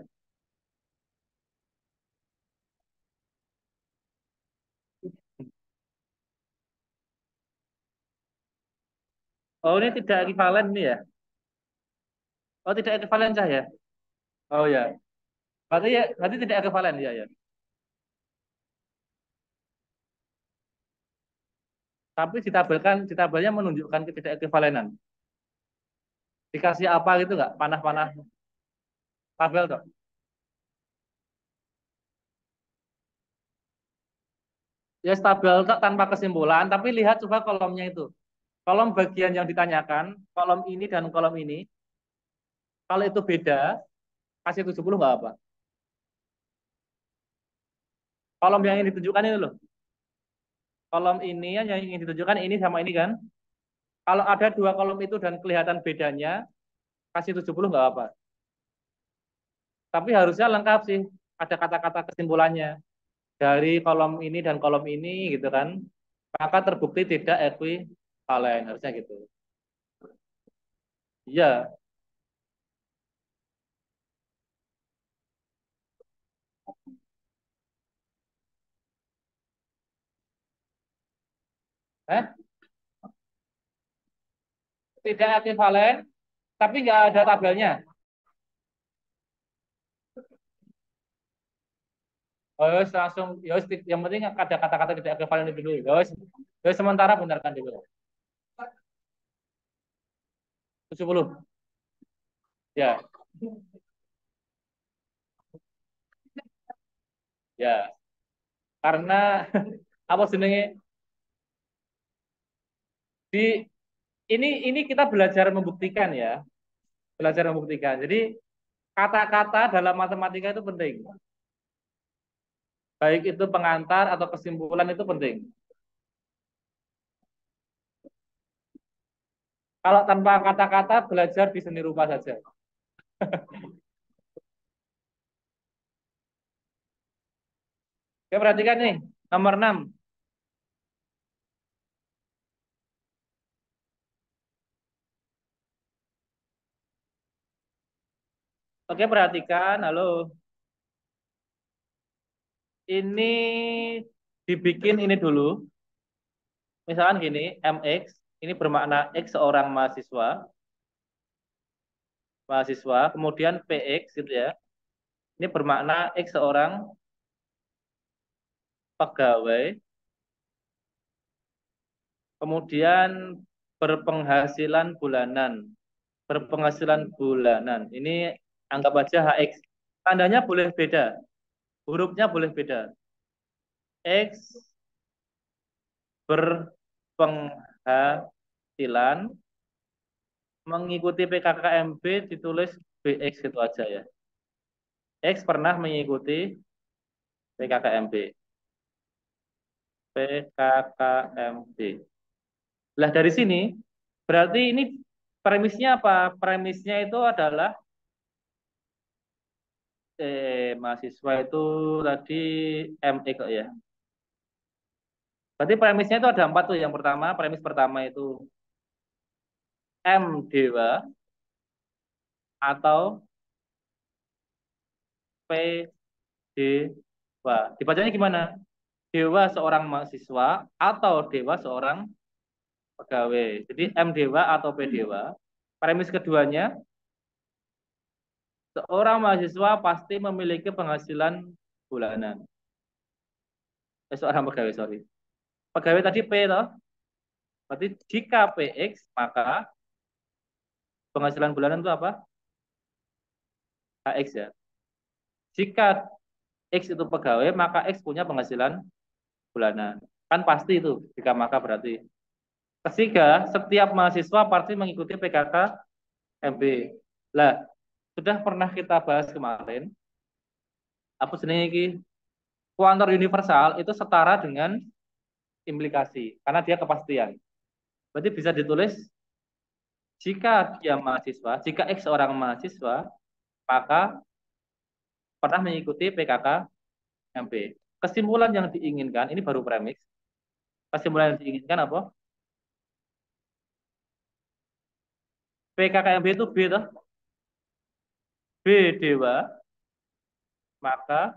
Oh ini tidak ekivalen ini ya? Oh tidak ekivalen cah ya? Oh ya. Berarti tidak ekivalen ya ya. Tapi di tabelnya menunjukkan ketidak ekivalenan. Dikasih apa gitu nggak? Panah-panah tabel tuh. Ya tabel tak tanpa kesimpulan, tapi lihat coba kolomnya itu. Kolom bagian yang ditanyakan, kolom ini dan kolom ini, kalau itu beda, kasih 70 nggak apa. Kolom yang ingin ditunjukkan ini loh. Kolom ini yang ingin ditunjukkan ini sama ini kan. Kalau ada dua kolom itu dan kelihatan bedanya, kasih 70 nggak apa. Tapi harusnya lengkap sih. Ada kata-kata kesimpulannya. Dari kolom ini dan kolom ini gitu kan. Maka terbukti tidak ekivalen. Harusnya gitu. Iya. Eh? Tidak ekivalen, tapi nggak ada tabelnya. Oh, yos, langsung, yos, yang penting ada kata-kata tidak ekivalen dulu. Yos, yos sementara benarkan dulu. 70. Ya, ya. Karena apa sebenarnya di ini kita belajar membuktikan ya, belajar membuktikan. Jadi kata-kata dalam matematika itu penting. Baik itu pengantar atau kesimpulan itu penting. Kalau tanpa kata-kata belajar di seni rupa saja. Oke, perhatikan nih, nomor 6. Oke, perhatikan. Halo. Ini dibikin ini dulu. Misalkan gini, MX ini bermakna X seorang mahasiswa, kemudian PX gitu ya. Ini bermakna X seorang pegawai, kemudian berpenghasilan bulanan. Berpenghasilan bulanan. Ini anggap aja HX. Tandanya boleh beda, hurufnya boleh beda. X berpenghasilan mengikuti PKKMB ditulis BX gitu aja ya. X pernah mengikuti PKKMB. PKKMB. Lah dari sini berarti ini premisnya apa? Premisnya itu adalah mahasiswa itu tadi ME kok ya. Berarti premisnya itu ada empat tuh. Yang pertama, premis pertama itu M dewa atau P dewa. Dibacanya gimana? Dewa seorang mahasiswa atau dewa seorang pegawai. Jadi M dewa atau P dewa. Premis keduanya, seorang mahasiswa pasti memiliki penghasilan bulanan. Seorang pegawai, sorry. Pegawai tadi P toh. Berarti jika PX maka penghasilan bulanan itu apa? HX ya. Jika X itu pegawai maka X punya penghasilan bulanan. Kan pasti itu jika maka berarti. Ketiga, setiap mahasiswa pasti mengikuti PKK MB. Lah, sudah pernah kita bahas kemarin, apa sebenarnya ini kuantor universal itu setara dengan implikasi karena dia kepastian. Berarti bisa ditulis jika dia mahasiswa, jika X orang mahasiswa, maka pernah mengikuti PKK MB. Kesimpulan yang diinginkan, ini baru premis. Kesimpulan yang diinginkan apa? PKK MB itu B toh? B dewa, maka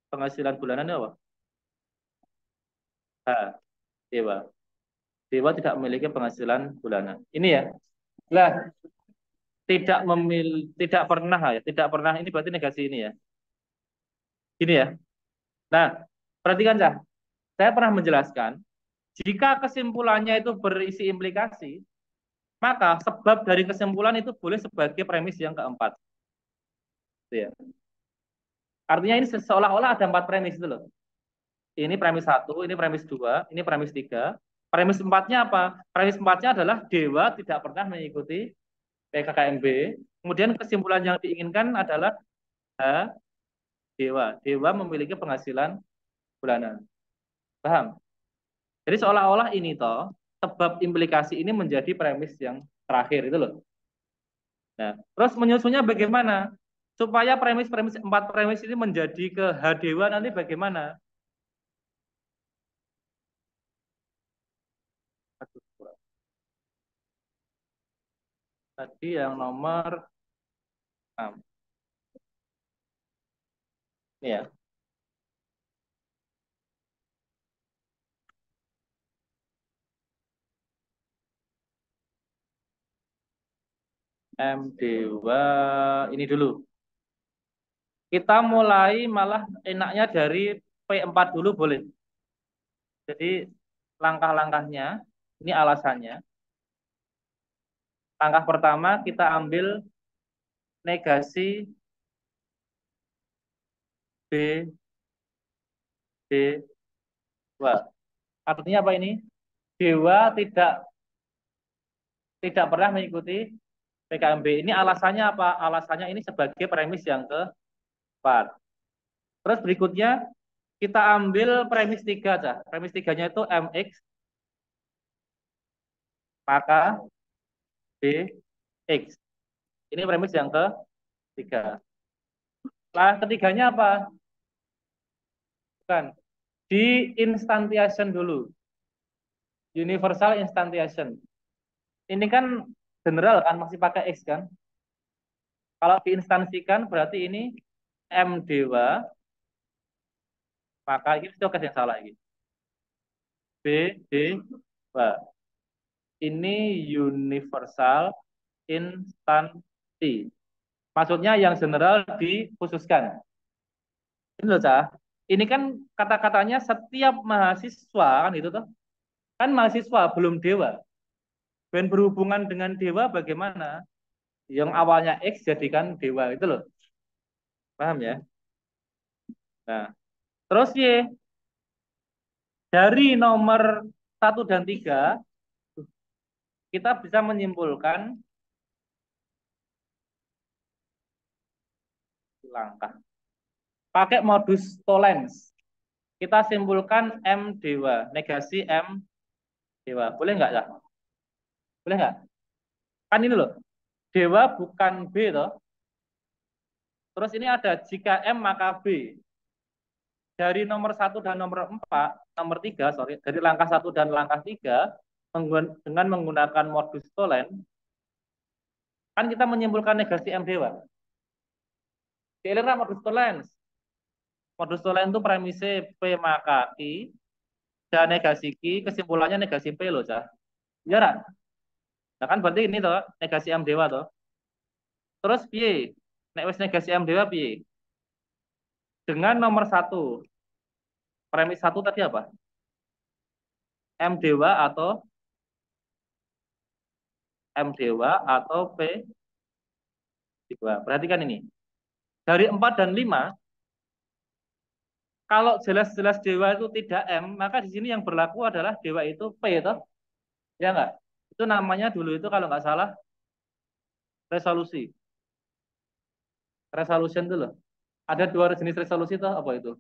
penghasilan bulanannya apa? H dewa. Dewa tidak memiliki penghasilan bulanan. Ini ya. Lah, tidak pernah ya, tidak pernah ini berarti negasi ini ya. Gini ya. Nah, perhatikan Cah. Saya pernah menjelaskan, jika kesimpulannya itu berisi implikasi, maka sebab dari kesimpulan itu boleh sebagai premis yang keempat. Gitu ya. Artinya ini seolah-olah ada empat premis itu loh. Ini premis satu, ini premis dua, ini premis tiga. Premis empatnya apa? Premis empatnya adalah dewa tidak pernah mengikuti PKKMB. Kemudian kesimpulan yang diinginkan adalah H, dewa. Dewa memiliki penghasilan bulanan. Paham? Jadi seolah-olah ini toh sebab implikasi ini menjadi premis yang terakhir itu loh. Nah, terus menyusunnya bagaimana? Supaya premis-premis empat premis ini menjadi ke H dewa nanti bagaimana? Tadi yang nomor 6. Ini ya. M dewa ini dulu. Kita mulai malah enaknya dari P4 dulu boleh. Jadi langkah-langkahnya, ini alasannya. Langkah pertama kita ambil negasi B, D, 2. Artinya apa ini? Dewa tidak pernah mengikuti PKMB. Ini alasannya apa? Alasannya ini sebagai premis yang keempat. Terus berikutnya kita ambil premis 3 aja. Premis 3-nya itu MX maka DX. Ini premis yang ketiga. Lah ketiganya apa? Bukan. Di instantiation dulu. Universal instantiation. Ini kan general kan masih pakai X kan? Kalau diinstansikan berarti ini M dewa, maka ini stokes yang salah ini. B dewa. Ini universal instansi. Maksudnya yang general dikhususkan. Ini loh, Cah. Ini kan kata-katanya setiap mahasiswa kan itu tuh. Kan mahasiswa belum dewa. Dan berhubungan dengan dewa bagaimana? Yang awalnya X jadikan dewa itu loh. Paham ya? Nah, terus Y dari nomor satu dan 3 kita bisa menyimpulkan langkah. Pakai modus tollens. Kita simpulkan M dewa, negasi M dewa. Boleh nggak ya? Boleh nggak? Kan ini loh, dewa bukan B toh. Terus ini ada jika M maka B. Dari nomor satu dan nomor 3, sorry, dari langkah 1 dan langkah 3, dengan menggunakan modus tollens, kan kita menyimpulkan negasi M dewa. Dieling modus tollens. Modus tollens itu premise P maka I, dan negasi Q, kesimpulannya negasi P loh, Cah. Iya kan? Nah kan berarti ini toh, negasi M dewa toh. Terus piye? Nek wis negasi M dewa piye? Dengan nomor satu, premis satu tadi apa? M dewa atau P dewa. Perhatikan ini. Dari 4 dan 5, kalau jelas-jelas dewa itu tidak M, maka di sini yang berlaku adalah dewa itu P toh. Ya enggak? Itu namanya dulu itu kalau nggak salah resolusi. Resolution itu loh. Ada dua jenis resolusi toh, apa itu?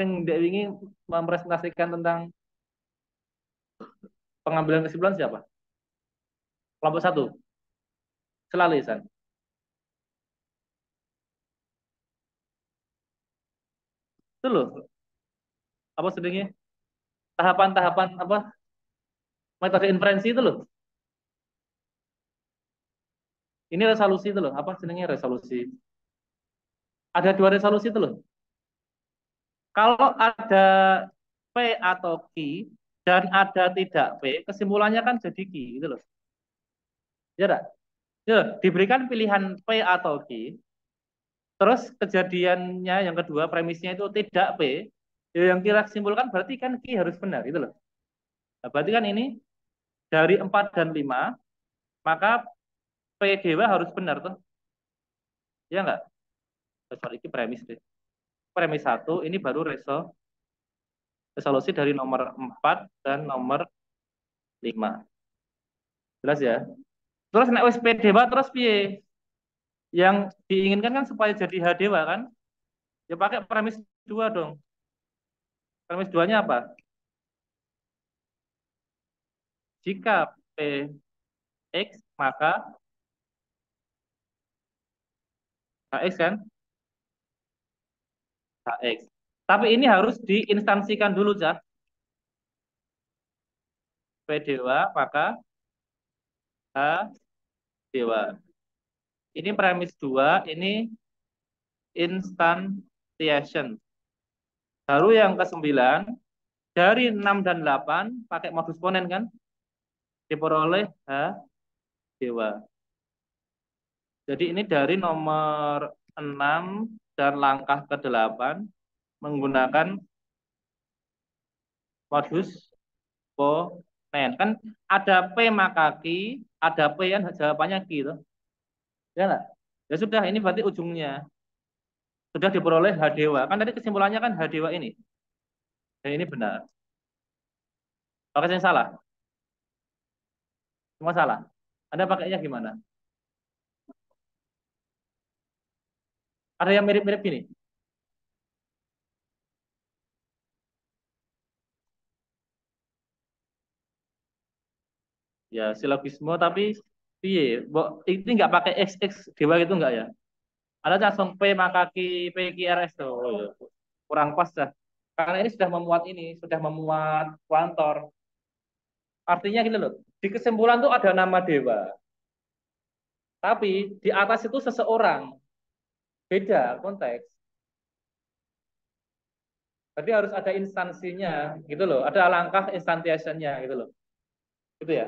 yang dia ingin mempresentasikan tentang pengambilan kesimpulan siapa? Kelompok satu, selalu Isan. Itu loh, apa sedangnya? Tahapan-tahapan apa metode inferensi itu loh. Ini resolusi itu loh, apa sedangnya resolusi. Ada dua resolusi itu loh. Kalau ada P atau Q dan ada tidak P, kesimpulannya kan jadi Q gitu loh. Ya enggak? Ya, diberikan pilihan P atau Q, terus kejadiannya yang kedua premisnya itu tidak P, ya yang kita simpulkan berarti kan Q harus benar itu loh. Nah, berarti kan ini dari 4 dan 5 maka P dewa harus benar tuh. Ya enggak? Oh, sorry, ini premis deh. Premis satu, ini baru resolusi dari nomor 4 dan nomor 5. Jelas ya? Terus nek wis P dewa terus piye? Yang diinginkan kan supaya jadi H dewa kan? Ya pakai premis 2 dong. Premis 2-nya apa? Jika P X maka HX kan? HX. Tapi ini harus diinstansikan dulu, Cah. P dewa maka H dewa. Ini premis 2, ini instantiation. Baru yang ke-9, dari 6 dan 8 pakai modus ponen kan? Diperoleh H dewa. Jadi ini dari nomor 6 dan langkah ke-8 menggunakan modus ponen. Kan ada P maka Q, ada P kan jawabannya Q gitu. Ya enggak? Ya sudah, ini berarti ujungnya sudah diperoleh H dewa. Kan tadi kesimpulannya kan H dewa ini. Dan ini benar. Pakai yang salah? Semua salah. Anda pakainya gimana? Ada yang mirip-mirip gini? Ya, silogisme tapi piye? Ini nggak pakai X X dewa gitu nggak ya? Ada langsung P maka Q, P Q R S tuh. Oh, ya. Kurang pas dah. Karena ini sudah memuat kuantor. Artinya gitu loh. Di kesimpulan tuh ada nama dewa. Tapi di atas itu seseorang. Beda konteks. Berarti harus ada instansinya gitu loh. Ada langkah instantiasinya gitu loh. Gitu ya.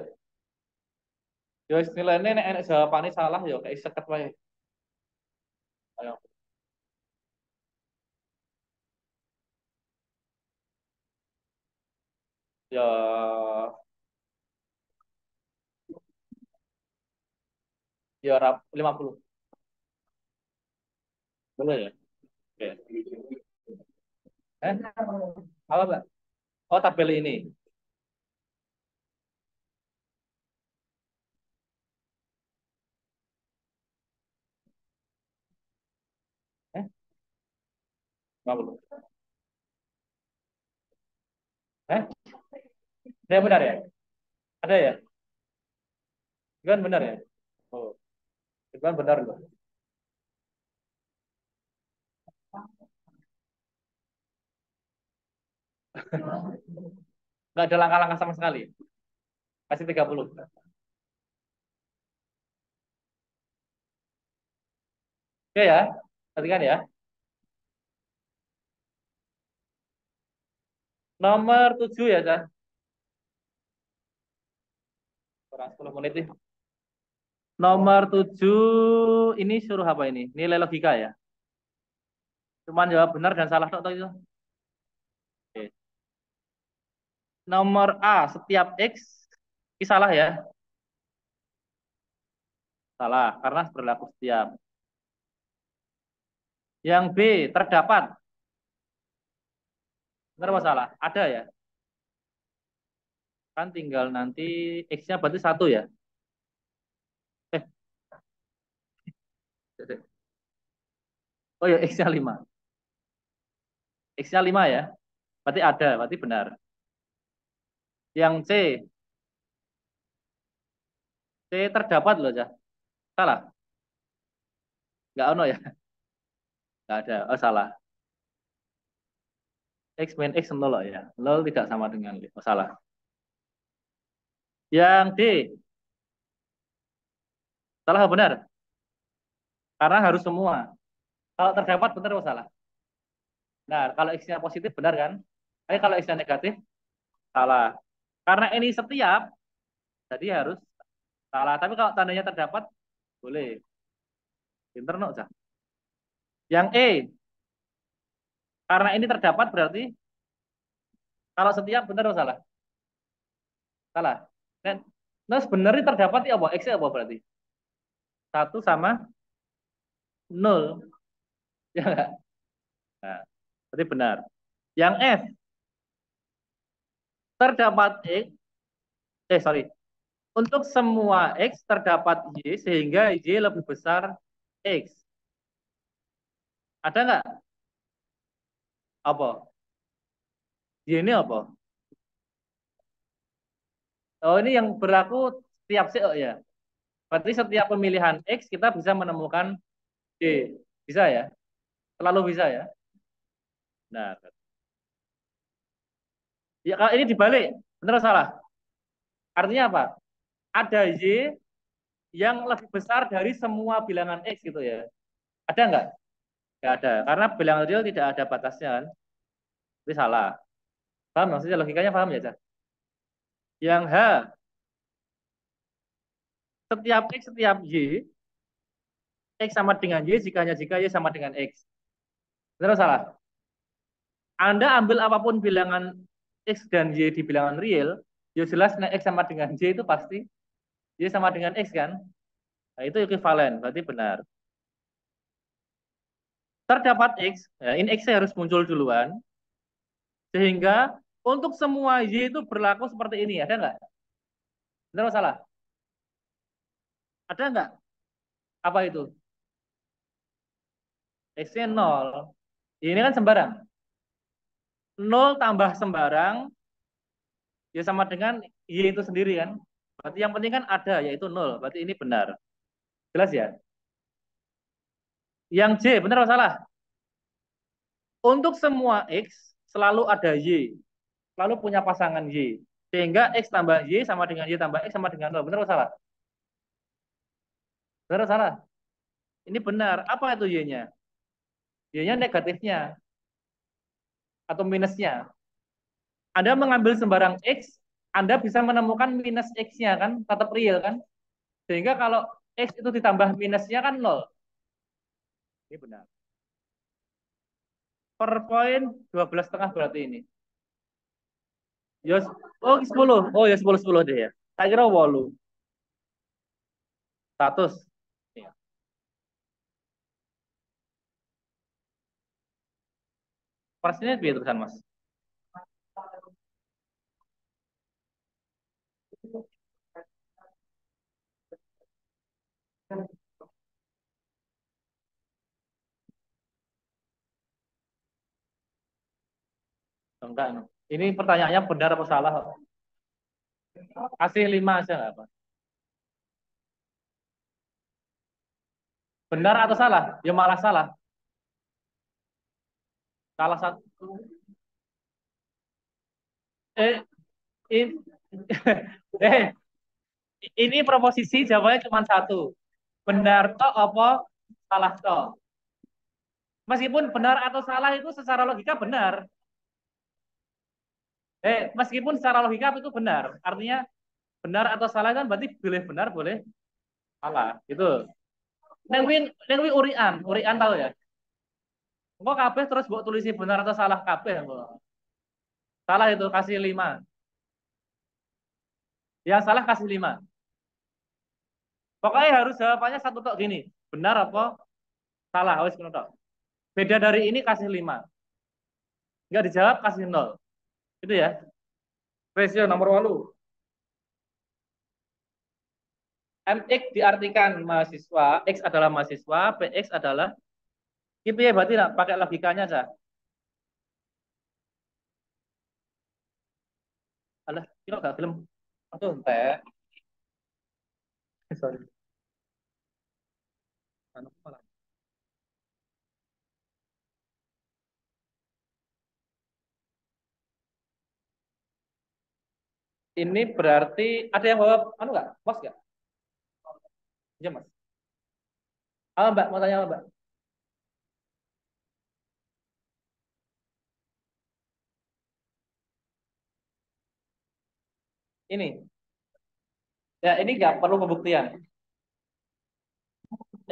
Ya istilahnya nek jawabannya salah ya kayak seket wae. Ayo. Ya ya 50. Boleh ya? Oke. Apa, Mbak? Oh, tabel ini. Eh, 50. Eh, saya benar ya? Ada ya? Itu kan benar ya? Oh, itu kan benar loh. Nggak ada langkah-langkah sama sekali. Kasih 30. Oke ya? Perhatikan ya. Nomor 7 ya, Cah. Kurang 10 menit nih. Nomor 7 ini suruh apa ini? Nilai logika ya. Cuman jawab benar dan salah tok itu. Oke. Nomor A, setiap X ini salah ya. Salah karena berlaku setiap. Yang B, terdapat. Benar apa salah? Ada ya. Kan tinggal nanti X-nya berarti satu ya. Eh, oh ya X-nya 5. X-nya 5 ya. Berarti ada, berarti benar. Yang C terdapat loh, Cah. Salah? Nggak ono ya? Nggak ada. Oh, salah. X min X 0 loh ya. 0 tidak sama dengan 5. Oh, salah. Yang D, salah atau benar? Karena harus semua. Kalau terdapat benar atau salah? Nah, kalau X-nya positif benar kan? Tapi kalau X-nya negatif, salah. Karena ini setiap, jadi harus salah. Tapi kalau tandanya terdapat, boleh. Pinter no, Cah. Yang E, karena ini terdapat berarti kalau setiap benar atau salah? Salah. Dan nah sebenarnya terdapat ya apa? X apa berarti? Satu sama nol. Ya nggak? Nah, berarti benar. Yang F, terdapat X, sorry. Untuk semua X terdapat Y sehingga Y lebih besar X. Ada nggak? Apa? Y ini apa? Oh ini yang berlaku setiap C, oh ya. Berarti setiap pemilihan X kita bisa menemukan Y. Bisa ya? Selalu bisa ya? Nah, ya kalau ini dibalik, benar atau salah? Artinya apa? Ada Y yang lebih besar dari semua bilangan X gitu ya. Ada nggak? Nggak ada. Karena bilangan real tidak ada batasnya kan. Itu salah. Paham maksudnya logikanya paham ya, Cak? Yang H, setiap X setiap Y, X sama dengan Y jika Y sama dengan X. Benar atau salah? Anda ambil apapun bilangan X dan Y di bilangan real, ya jelas X sama dengan Y itu pasti Y sama dengan X kan? Nah, itu ekuivalen, berarti benar. Terdapat X, ya, ini X harus muncul duluan, sehingga untuk semua Y itu berlaku seperti ini, ada nggak? Benar atau salah? Ada nggak? Apa itu? X-nya 0. Ini kan sembarang. 0 tambah sembarang, ya sama dengan Y itu sendiri kan? Berarti yang penting kan ada, yaitu 0. Berarti ini benar. Jelas ya? Yang J, benar atau salah? Untuk semua X, selalu ada Y. Selalu punya pasangan Y. Sehingga X tambah Y sama dengan Y tambah X sama dengan 0. Benar atau salah? Benar atau salah? Ini benar. Apa itu Y-nya? Y-nya negatifnya atau minusnya. Anda mengambil sembarang X, Anda bisa menemukan minus X-nya kan? Tetap real kan? Sehingga kalau X itu ditambah minusnya kan 0. Ini benar. Per poin 12,5 berarti ini. Yos, oh 10. Oh ya 10 deh ya. Saya kira 8. 100. Iya. Persennya biar terusan Mas. Enggak. Ini pertanyaannya benar atau salah? Kasih 5 aja nggak apa. Benar atau salah? Ya malah salah. Salah satu. Eh, in, eh, ini proposisi jawabannya cuma satu. Benar toh apa salah toh? Meskipun benar atau salah itu secara logika benar. Meskipun secara logika itu benar. Artinya benar atau salah kan berarti boleh benar, boleh salah. Gitu. Neng wi urian tahu ya? Engko kabeh terus mbok tulisi benar atau salah kabeh engko. Salah itu kasih 5. Yang salah kasih 5. Pokoknya harus jawabannya satu tok gini. Benar apa salah? Wis ngono tok. Beda dari ini kasih 5. Enggak dijawab kasih 0. Itu ya. Ratio nomor 8. MX diartikan mahasiswa, X adalah mahasiswa, PX adalah itu ya berarti lah, pakai logikanya aja. Kira gak film. Aduh, entek. Sorry. Anu, malah. Ini berarti ada yang bawa anu nggak? Mas nggak? Iya mas. Ah mbak, mau tanya apa, mbak? Ini, ya ini nggak perlu pembuktian.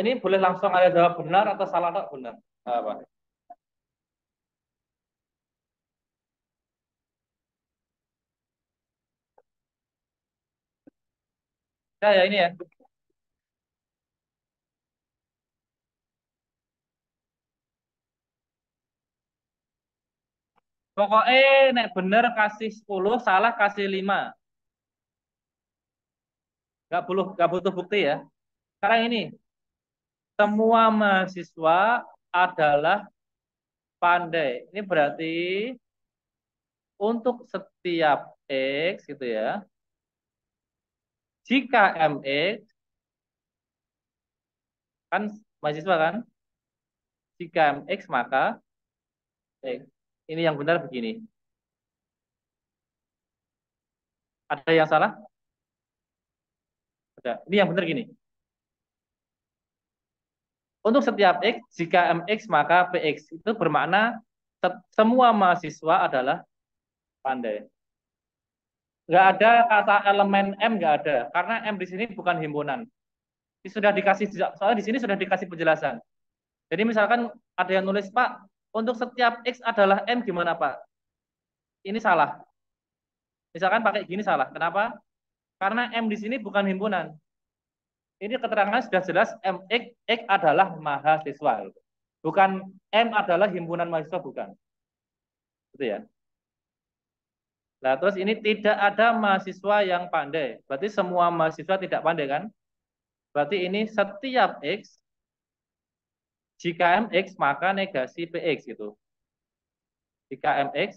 Ini boleh langsung ada jawab benar atau salah atau benar. Apa? Ya, ya ini ya. Pokoknya nek bener kasih 10, salah kasih 5. Nggak butuh bukti ya. Sekarang ini, semua mahasiswa adalah pandai. Ini berarti untuk setiap X gitu ya. Jika MX kan mahasiswa kan, jika MX maka X. Ini yang benar begini. Ada yang salah? Ada. Ini yang benar gini. Untuk setiap X, jika MX maka PX. Itu bermakna semua mahasiswa adalah pandai. Nggak ada kata elemen M, nggak ada. Karena M di sini bukan himpunan. Ini sudah dikasih, soalnya di sini sudah dikasih penjelasan. Jadi misalkan ada yang nulis, Pak, untuk setiap X adalah M gimana Pak? Ini salah. Misalkan pakai gini salah. Kenapa? Karena M di sini bukan himpunan. Ini keterangan sudah jelas X adalah mahasiswa. Bukan M adalah himpunan mahasiswa, bukan. Gitu ya. Nah, terus ini tidak ada mahasiswa yang pandai. Berarti semua mahasiswa tidak pandai kan? Berarti ini setiap X, jika MX maka negasi PX gitu. Jika MX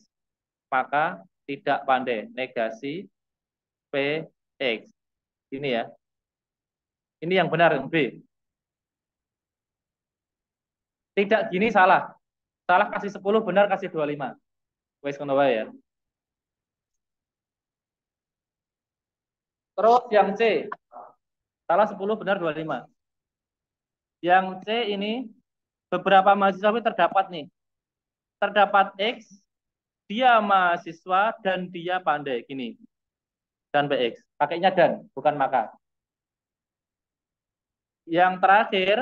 maka tidak pandai, negasi PX. Ini ya. Ini yang benar, yang B. Tidak gini salah. Salah kasih 10, benar kasih 25. Wes kono wae ya. Terus yang C, salah 10, benar 25. Yang C ini beberapa mahasiswa ini terdapat nih. Terdapat X, dia mahasiswa dan dia pandai. Gini, dan PX. Pakainya dan, bukan maka. Yang terakhir,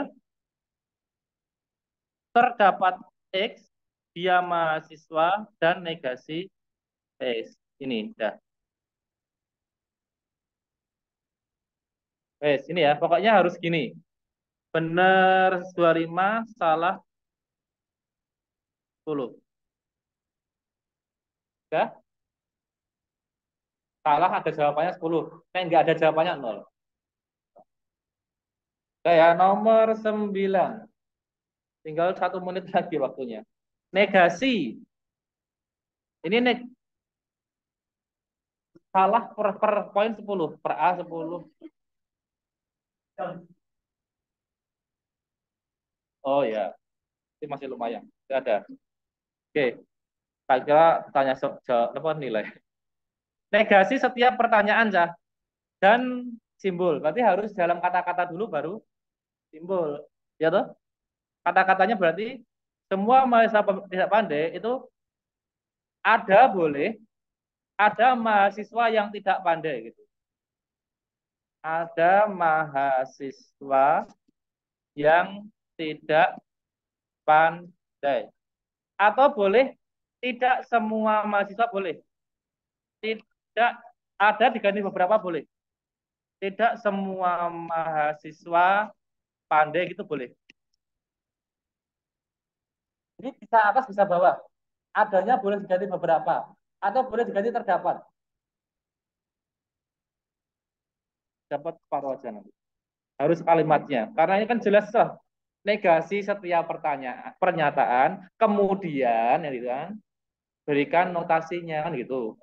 terdapat X, dia mahasiswa dan negasi PX. Ini, dah. Wes, ini ya. Pokoknya harus gini. Benar 25, salah 10. Ya, salah ada jawabannya 10. Nggak ada jawabannya 0. Kayak nomor 9. Tinggal 1 menit lagi waktunya. Negasi. Ini salah per poin 10. Per A 10. Oh ya, ini masih lumayan. Tidak ada. Oke, tak kira tanya jawab apa nilai. Negasi setiap pertanyaan, Cah. Dan simbol. Berarti harus dalam kata-kata dulu baru simbol. Ya toh? Kata-katanya berarti semua mahasiswa tidak pandai itu ada boleh, ada mahasiswa yang tidak pandai gitu. Ada mahasiswa yang tidak pandai. Atau boleh tidak semua mahasiswa boleh. Tidak ada diganti beberapa boleh. Tidak semua mahasiswa pandai gitu boleh. Ini bisa atas bisa bawah. Adanya boleh diganti beberapa atau boleh diganti terdapat. Dapat separuh aja nanti. Harus kalimatnya. Karena ini kan jelas lah negasi setiap pertanyaan, pernyataan, kemudian ya gitu kan, berikan notasinya kan gitu.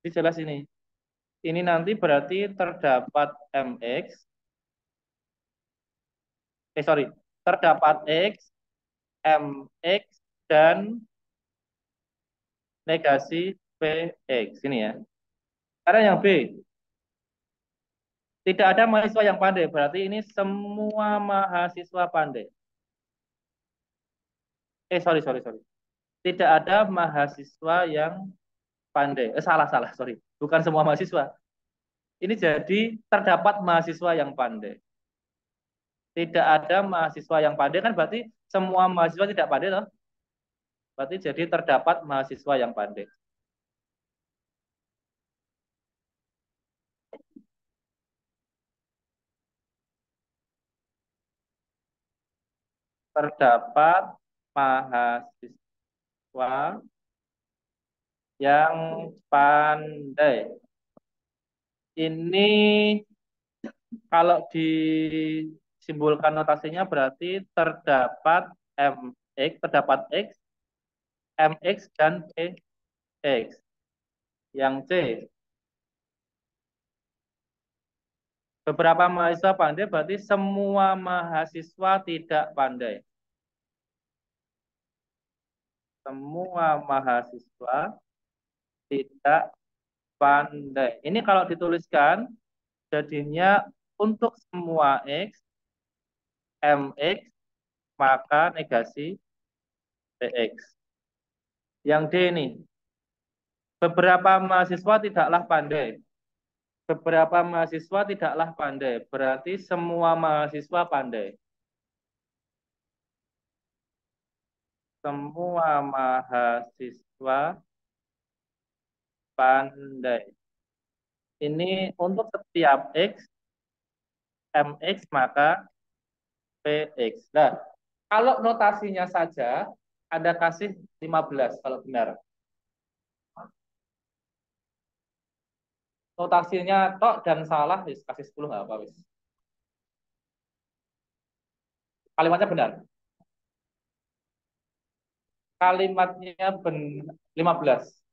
Ini jelas ini. Ini nanti berarti terdapat MX, sorry, terdapat X, MX, dan negasi PX. Ini ya. Sekarang yang B, tidak ada mahasiswa yang pandai. Berarti ini semua mahasiswa pandai. Sorry, sorry, sorry. Tidak ada mahasiswa yang pandai. Salah, salah, sorry. Bukan semua mahasiswa. Ini jadi terdapat mahasiswa yang pandai. Tidak ada mahasiswa yang pandai kan berarti semua mahasiswa tidak pandai loh. Berarti jadi terdapat mahasiswa yang pandai. Terdapat mahasiswa yang pandai. Ini kalau disimbolkan notasinya berarti terdapat MX, terdapat X, MX dan PX. Yang C, beberapa mahasiswa pandai berarti semua mahasiswa tidak pandai. Semua mahasiswa tidak pandai. Ini kalau dituliskan jadinya untuk semua X, MX, maka negasi PX. Yang D ini, beberapa mahasiswa tidaklah pandai. Beberapa mahasiswa tidaklah pandai. Berarti semua mahasiswa pandai. Semua mahasiswa pandai. Ini untuk setiap X, MX, maka PX. Nah, kalau notasinya saja, Anda kasih 15 kalau benar. Notasinya tok dan salah, kasih 10 nggak apa, wis. Kalimatnya benar. Kalimatnya 15.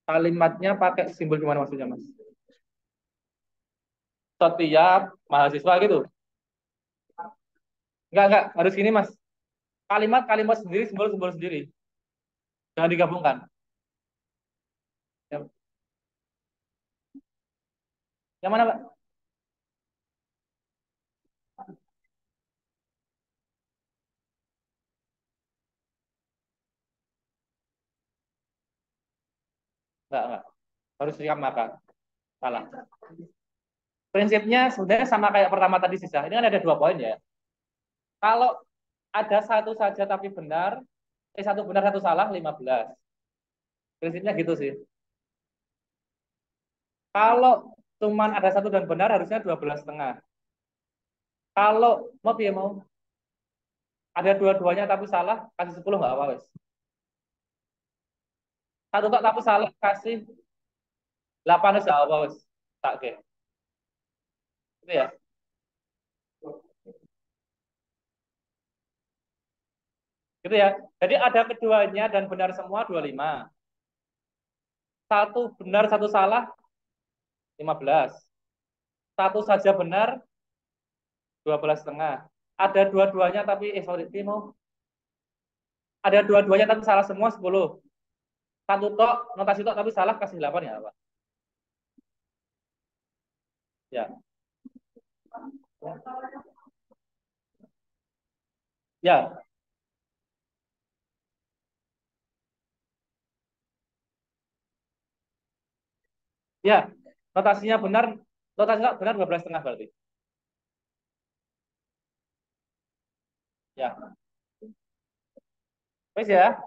Kalimatnya pakai simbol gimana maksudnya, Mas? Setiap mahasiswa gitu. Enggak, harus gini, Mas. Kalimat-kalimat sendiri, simbol-simbol sendiri. Jangan digabungkan. Yang, yang mana, Pak? Enggak. Harus disamakan. Salah. Prinsipnya sebenarnya sama kayak pertama tadi sisa. Ini kan ada 2 poin ya. Kalau ada satu saja tapi benar, satu benar satu salah 15. Prinsipnya gitu sih. Kalau cuman ada satu dan benar harusnya 12,5. Kalau mau ada dua-duanya tapi salah kasih 10 nggak apa wes. Satu tak tapi salah kasih 8 wes nggak apa wes. Tak ke. Itu ya. Gitu ya. Jadi ada keduanya dan benar semua 25. Satu benar satu salah 15. Satu saja benar 12,5. Ada dua-duanya tapi sorry Timo. Ada dua-duanya tapi salah semua 10. Satu tok notasi tok tapi salah kasih 8 ya apa? Ya. Ya, ya. Notasinya benar, notasinya benar 12,5 berarti. Ya. Wes ya.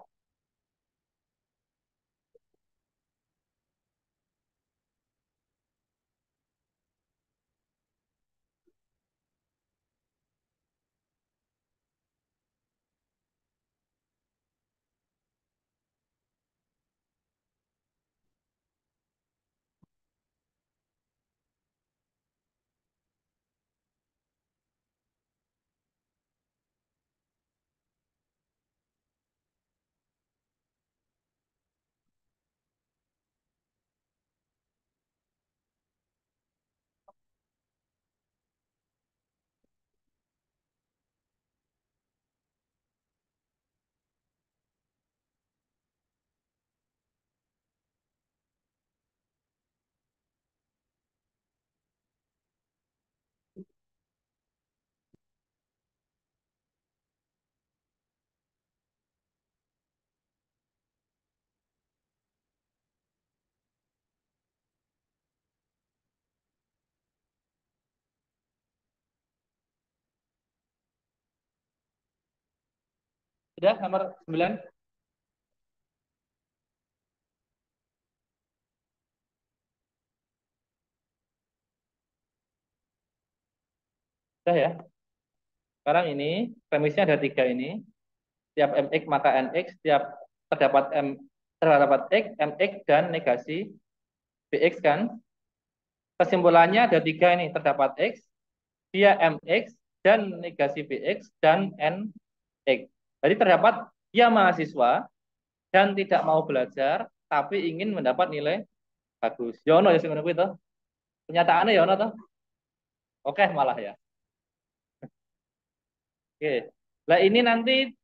Sudah nomor 9. Sudah ya. Sekarang ini premisnya ada 3 ini. Setiap mx maka nx, setiap terdapat x, mx dan negasi bx kan. Kesimpulannya ada 3 ini, terdapat x, dia mx dan negasi bx dan nx. Jadi terdapat dia mahasiswa dan tidak mau belajar tapi ingin mendapat nilai bagus. Yono ya sing itu. Kenyataannya Yono tuh. Oke malah ya. Oke. Lah ini nanti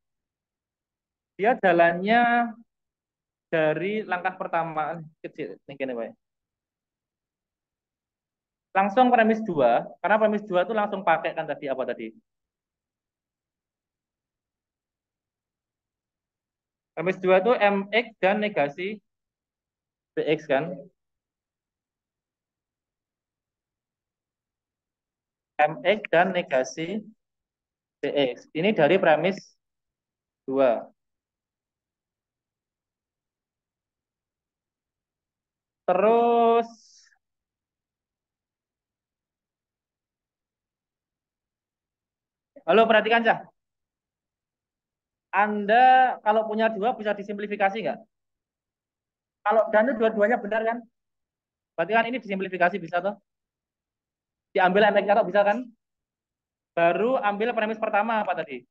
dia jalannya dari langkah pertama kecil nih gini, Pak. Langsung premis 2 karena premis 2 itu langsung pakai kan tadi apa tadi? Premis 2 itu mx dan negasi bx kan. Mx dan negasi bx. Ini dari premis 2. Terus halo perhatikan Cah. Anda kalau punya 2 bisa disimplifikasi nggak? Kalau dan itu dua-duanya benar kan? Berarti kan ini disimplifikasi bisa tuh. Diambil mx atau bisa kan? Baru ambil premis pertama apa tadi?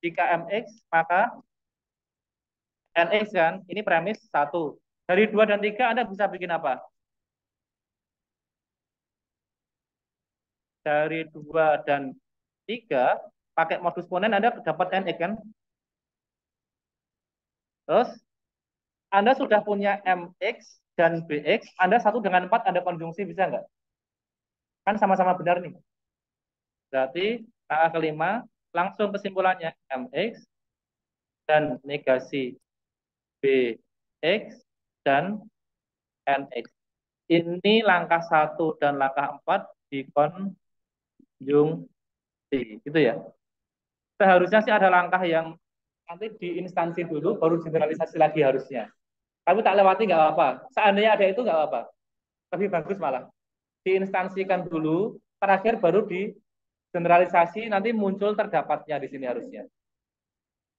Jika mx maka nx kan. Ini premis 1. Dari 2 dan 3 Anda bisa bikin apa? Dari 2 dan 3 pakai modus ponen Anda dapat nx kan? Terus Anda sudah punya mx dan bx, Anda 1 dengan 4 Anda konjungsi bisa nggak? Kan sama-sama benar nih. Berarti langkah kelima langsung kesimpulannya mx dan negasi bx dan nx. Ini langkah 1 dan langkah 4 dikonjungsi. Gitu ya. Seharusnya sih ada langkah yang nanti di instansi dulu baru generalisasi lagi harusnya. Tapi tak lewati nggak apa-apa. Seandainya ada itu nggak apa-apa. Lebih bagus malah. Diinstansikan dulu, terakhir baru di generalisasi, nanti muncul terdapatnya di sini harusnya.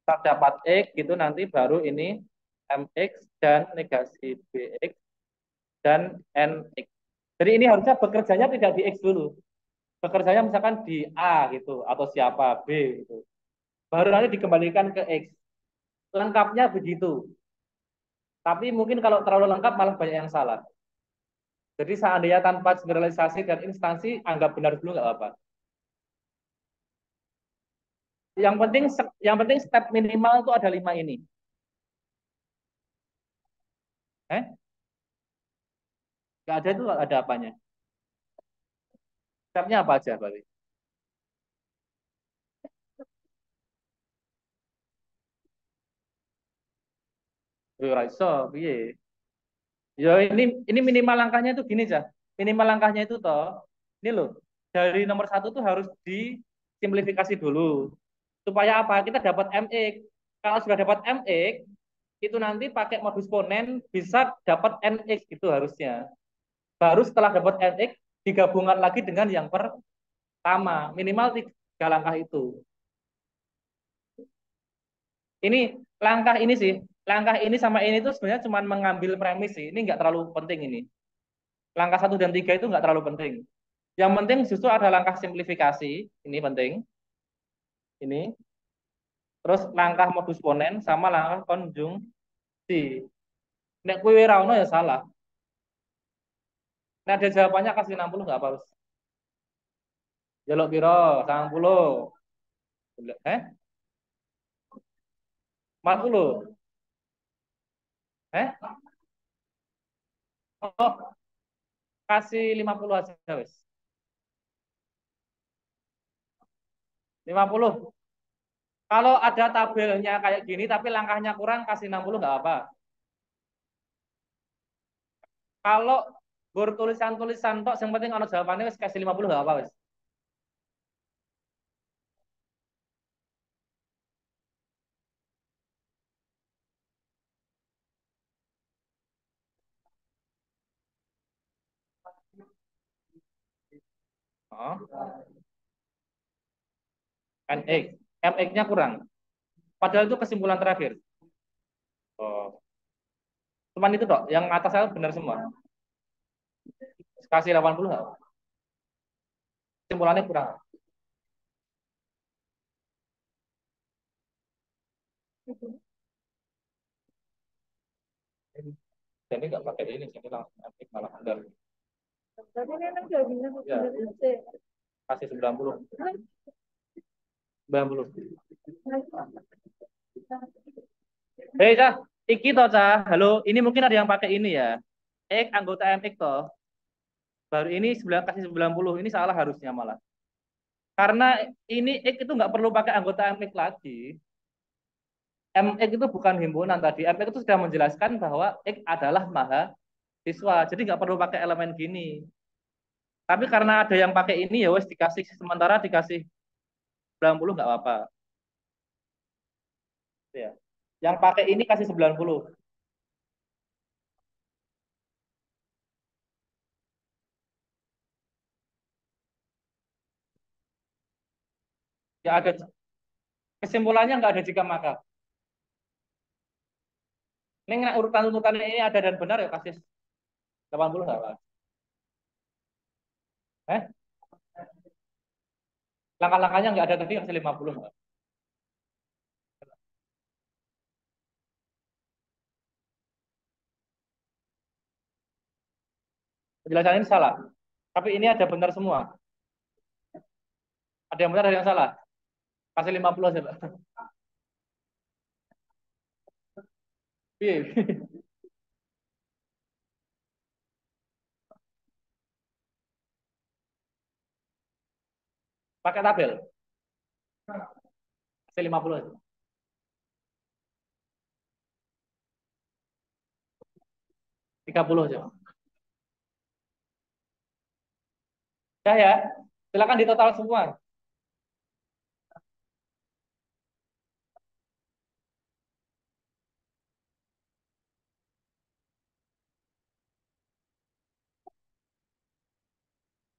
Terdapat X gitu nanti baru ini MX dan negasi BX dan NX. Jadi ini harusnya bekerjanya tidak di X dulu. Bekerjanya misalkan di A gitu atau siapa B gitu. Baru nanti dikembalikan ke X. Lengkapnya begitu. Tapi mungkin kalau terlalu lengkap malah banyak yang salah. Jadi seandainya tanpa generalisasi dan instansi, anggap benar dulu nggak apa-apa. Yang penting step minimal itu ada 5 ini. Nggak ada itu ada apanya? Stepnya apa aja berarti? Raiso, piye? Ya ini minimal langkahnya itu gini Cah. Minimal langkahnya itu toh, ini loh. Dari nomor 1 tuh harus disimplifikasi dulu. Supaya apa? Kita dapat MX. Kalau sudah dapat MX, itu nanti pakai modus ponen bisa dapat NX gitu harusnya. Baru setelah dapat NX, digabungkan lagi dengan yang pertama. Minimal 3 langkah itu. Ini langkah ini sih. Langkah ini sama ini tuh sebenarnya cuma mengambil premis sih. Ini nggak terlalu penting ini. Langkah 1 dan 3 itu nggak terlalu penting. Yang penting justru ada langkah simplifikasi. Ini penting. Ini. Terus langkah modus ponen sama langkah konjungsi. Nek kuwi ora ono ya salah. Nah, ada jawabannya kasih 60 nggak apa, Bos? Jaluk piro? 90. Eh? 40. Eh? Oh, kasih 50 aja, wes. 50. Kalau ada tabelnya kayak gini tapi langkahnya kurang kasih 60 nggak apa. Kalau tulisan-tulisan tok yang penting ono jawabannya wes kasih 50 nggak apa, wes. Oh, NX. MX-nya kurang. Padahal itu kesimpulan terakhir. Oh, cuman itu dok. Yang atas saya benar semua. Kasih 80 nggak? Kesimpulannya kurang. Jadi nggak pakai ini, jadi langsung MX malah benar. Tapi memang jawabannya ya. Kasih 90. 90. Hei, Cah. Iki toh, Cah. Halo, ini mungkin ada yang pakai ini ya. Anggota MX toh. Baru ini 90. Ini salah harusnya malah. Karena ini itu nggak perlu pakai anggota MX lagi. MX itu bukan himpunan tadi. MX itu sudah menjelaskan bahwa X adalah mahasiswa. Jadi nggak perlu pakai elemen gini. Tapi karena ada yang pakai ini ya wes dikasih sementara dikasih 90 nggak apa-apa. Ya. Yang pakai ini kasih 90. Ya ada kesimpulannya nggak ada jika maka. Ini urutan-urutan ini ada dan benar ya kasih 80 nggak apa? Eh? Langkah-langkahnya nggak ada tadi kasih 50 nggak? Penjelasan ini salah. Tapi ini ada benar semua. Ada yang benar, ada yang salah. Kasih 50 aja, Pak. Iya. Pakai tabel. Kasih 50 aja. 30 aja. Ya ya. Silakan ditotal semua.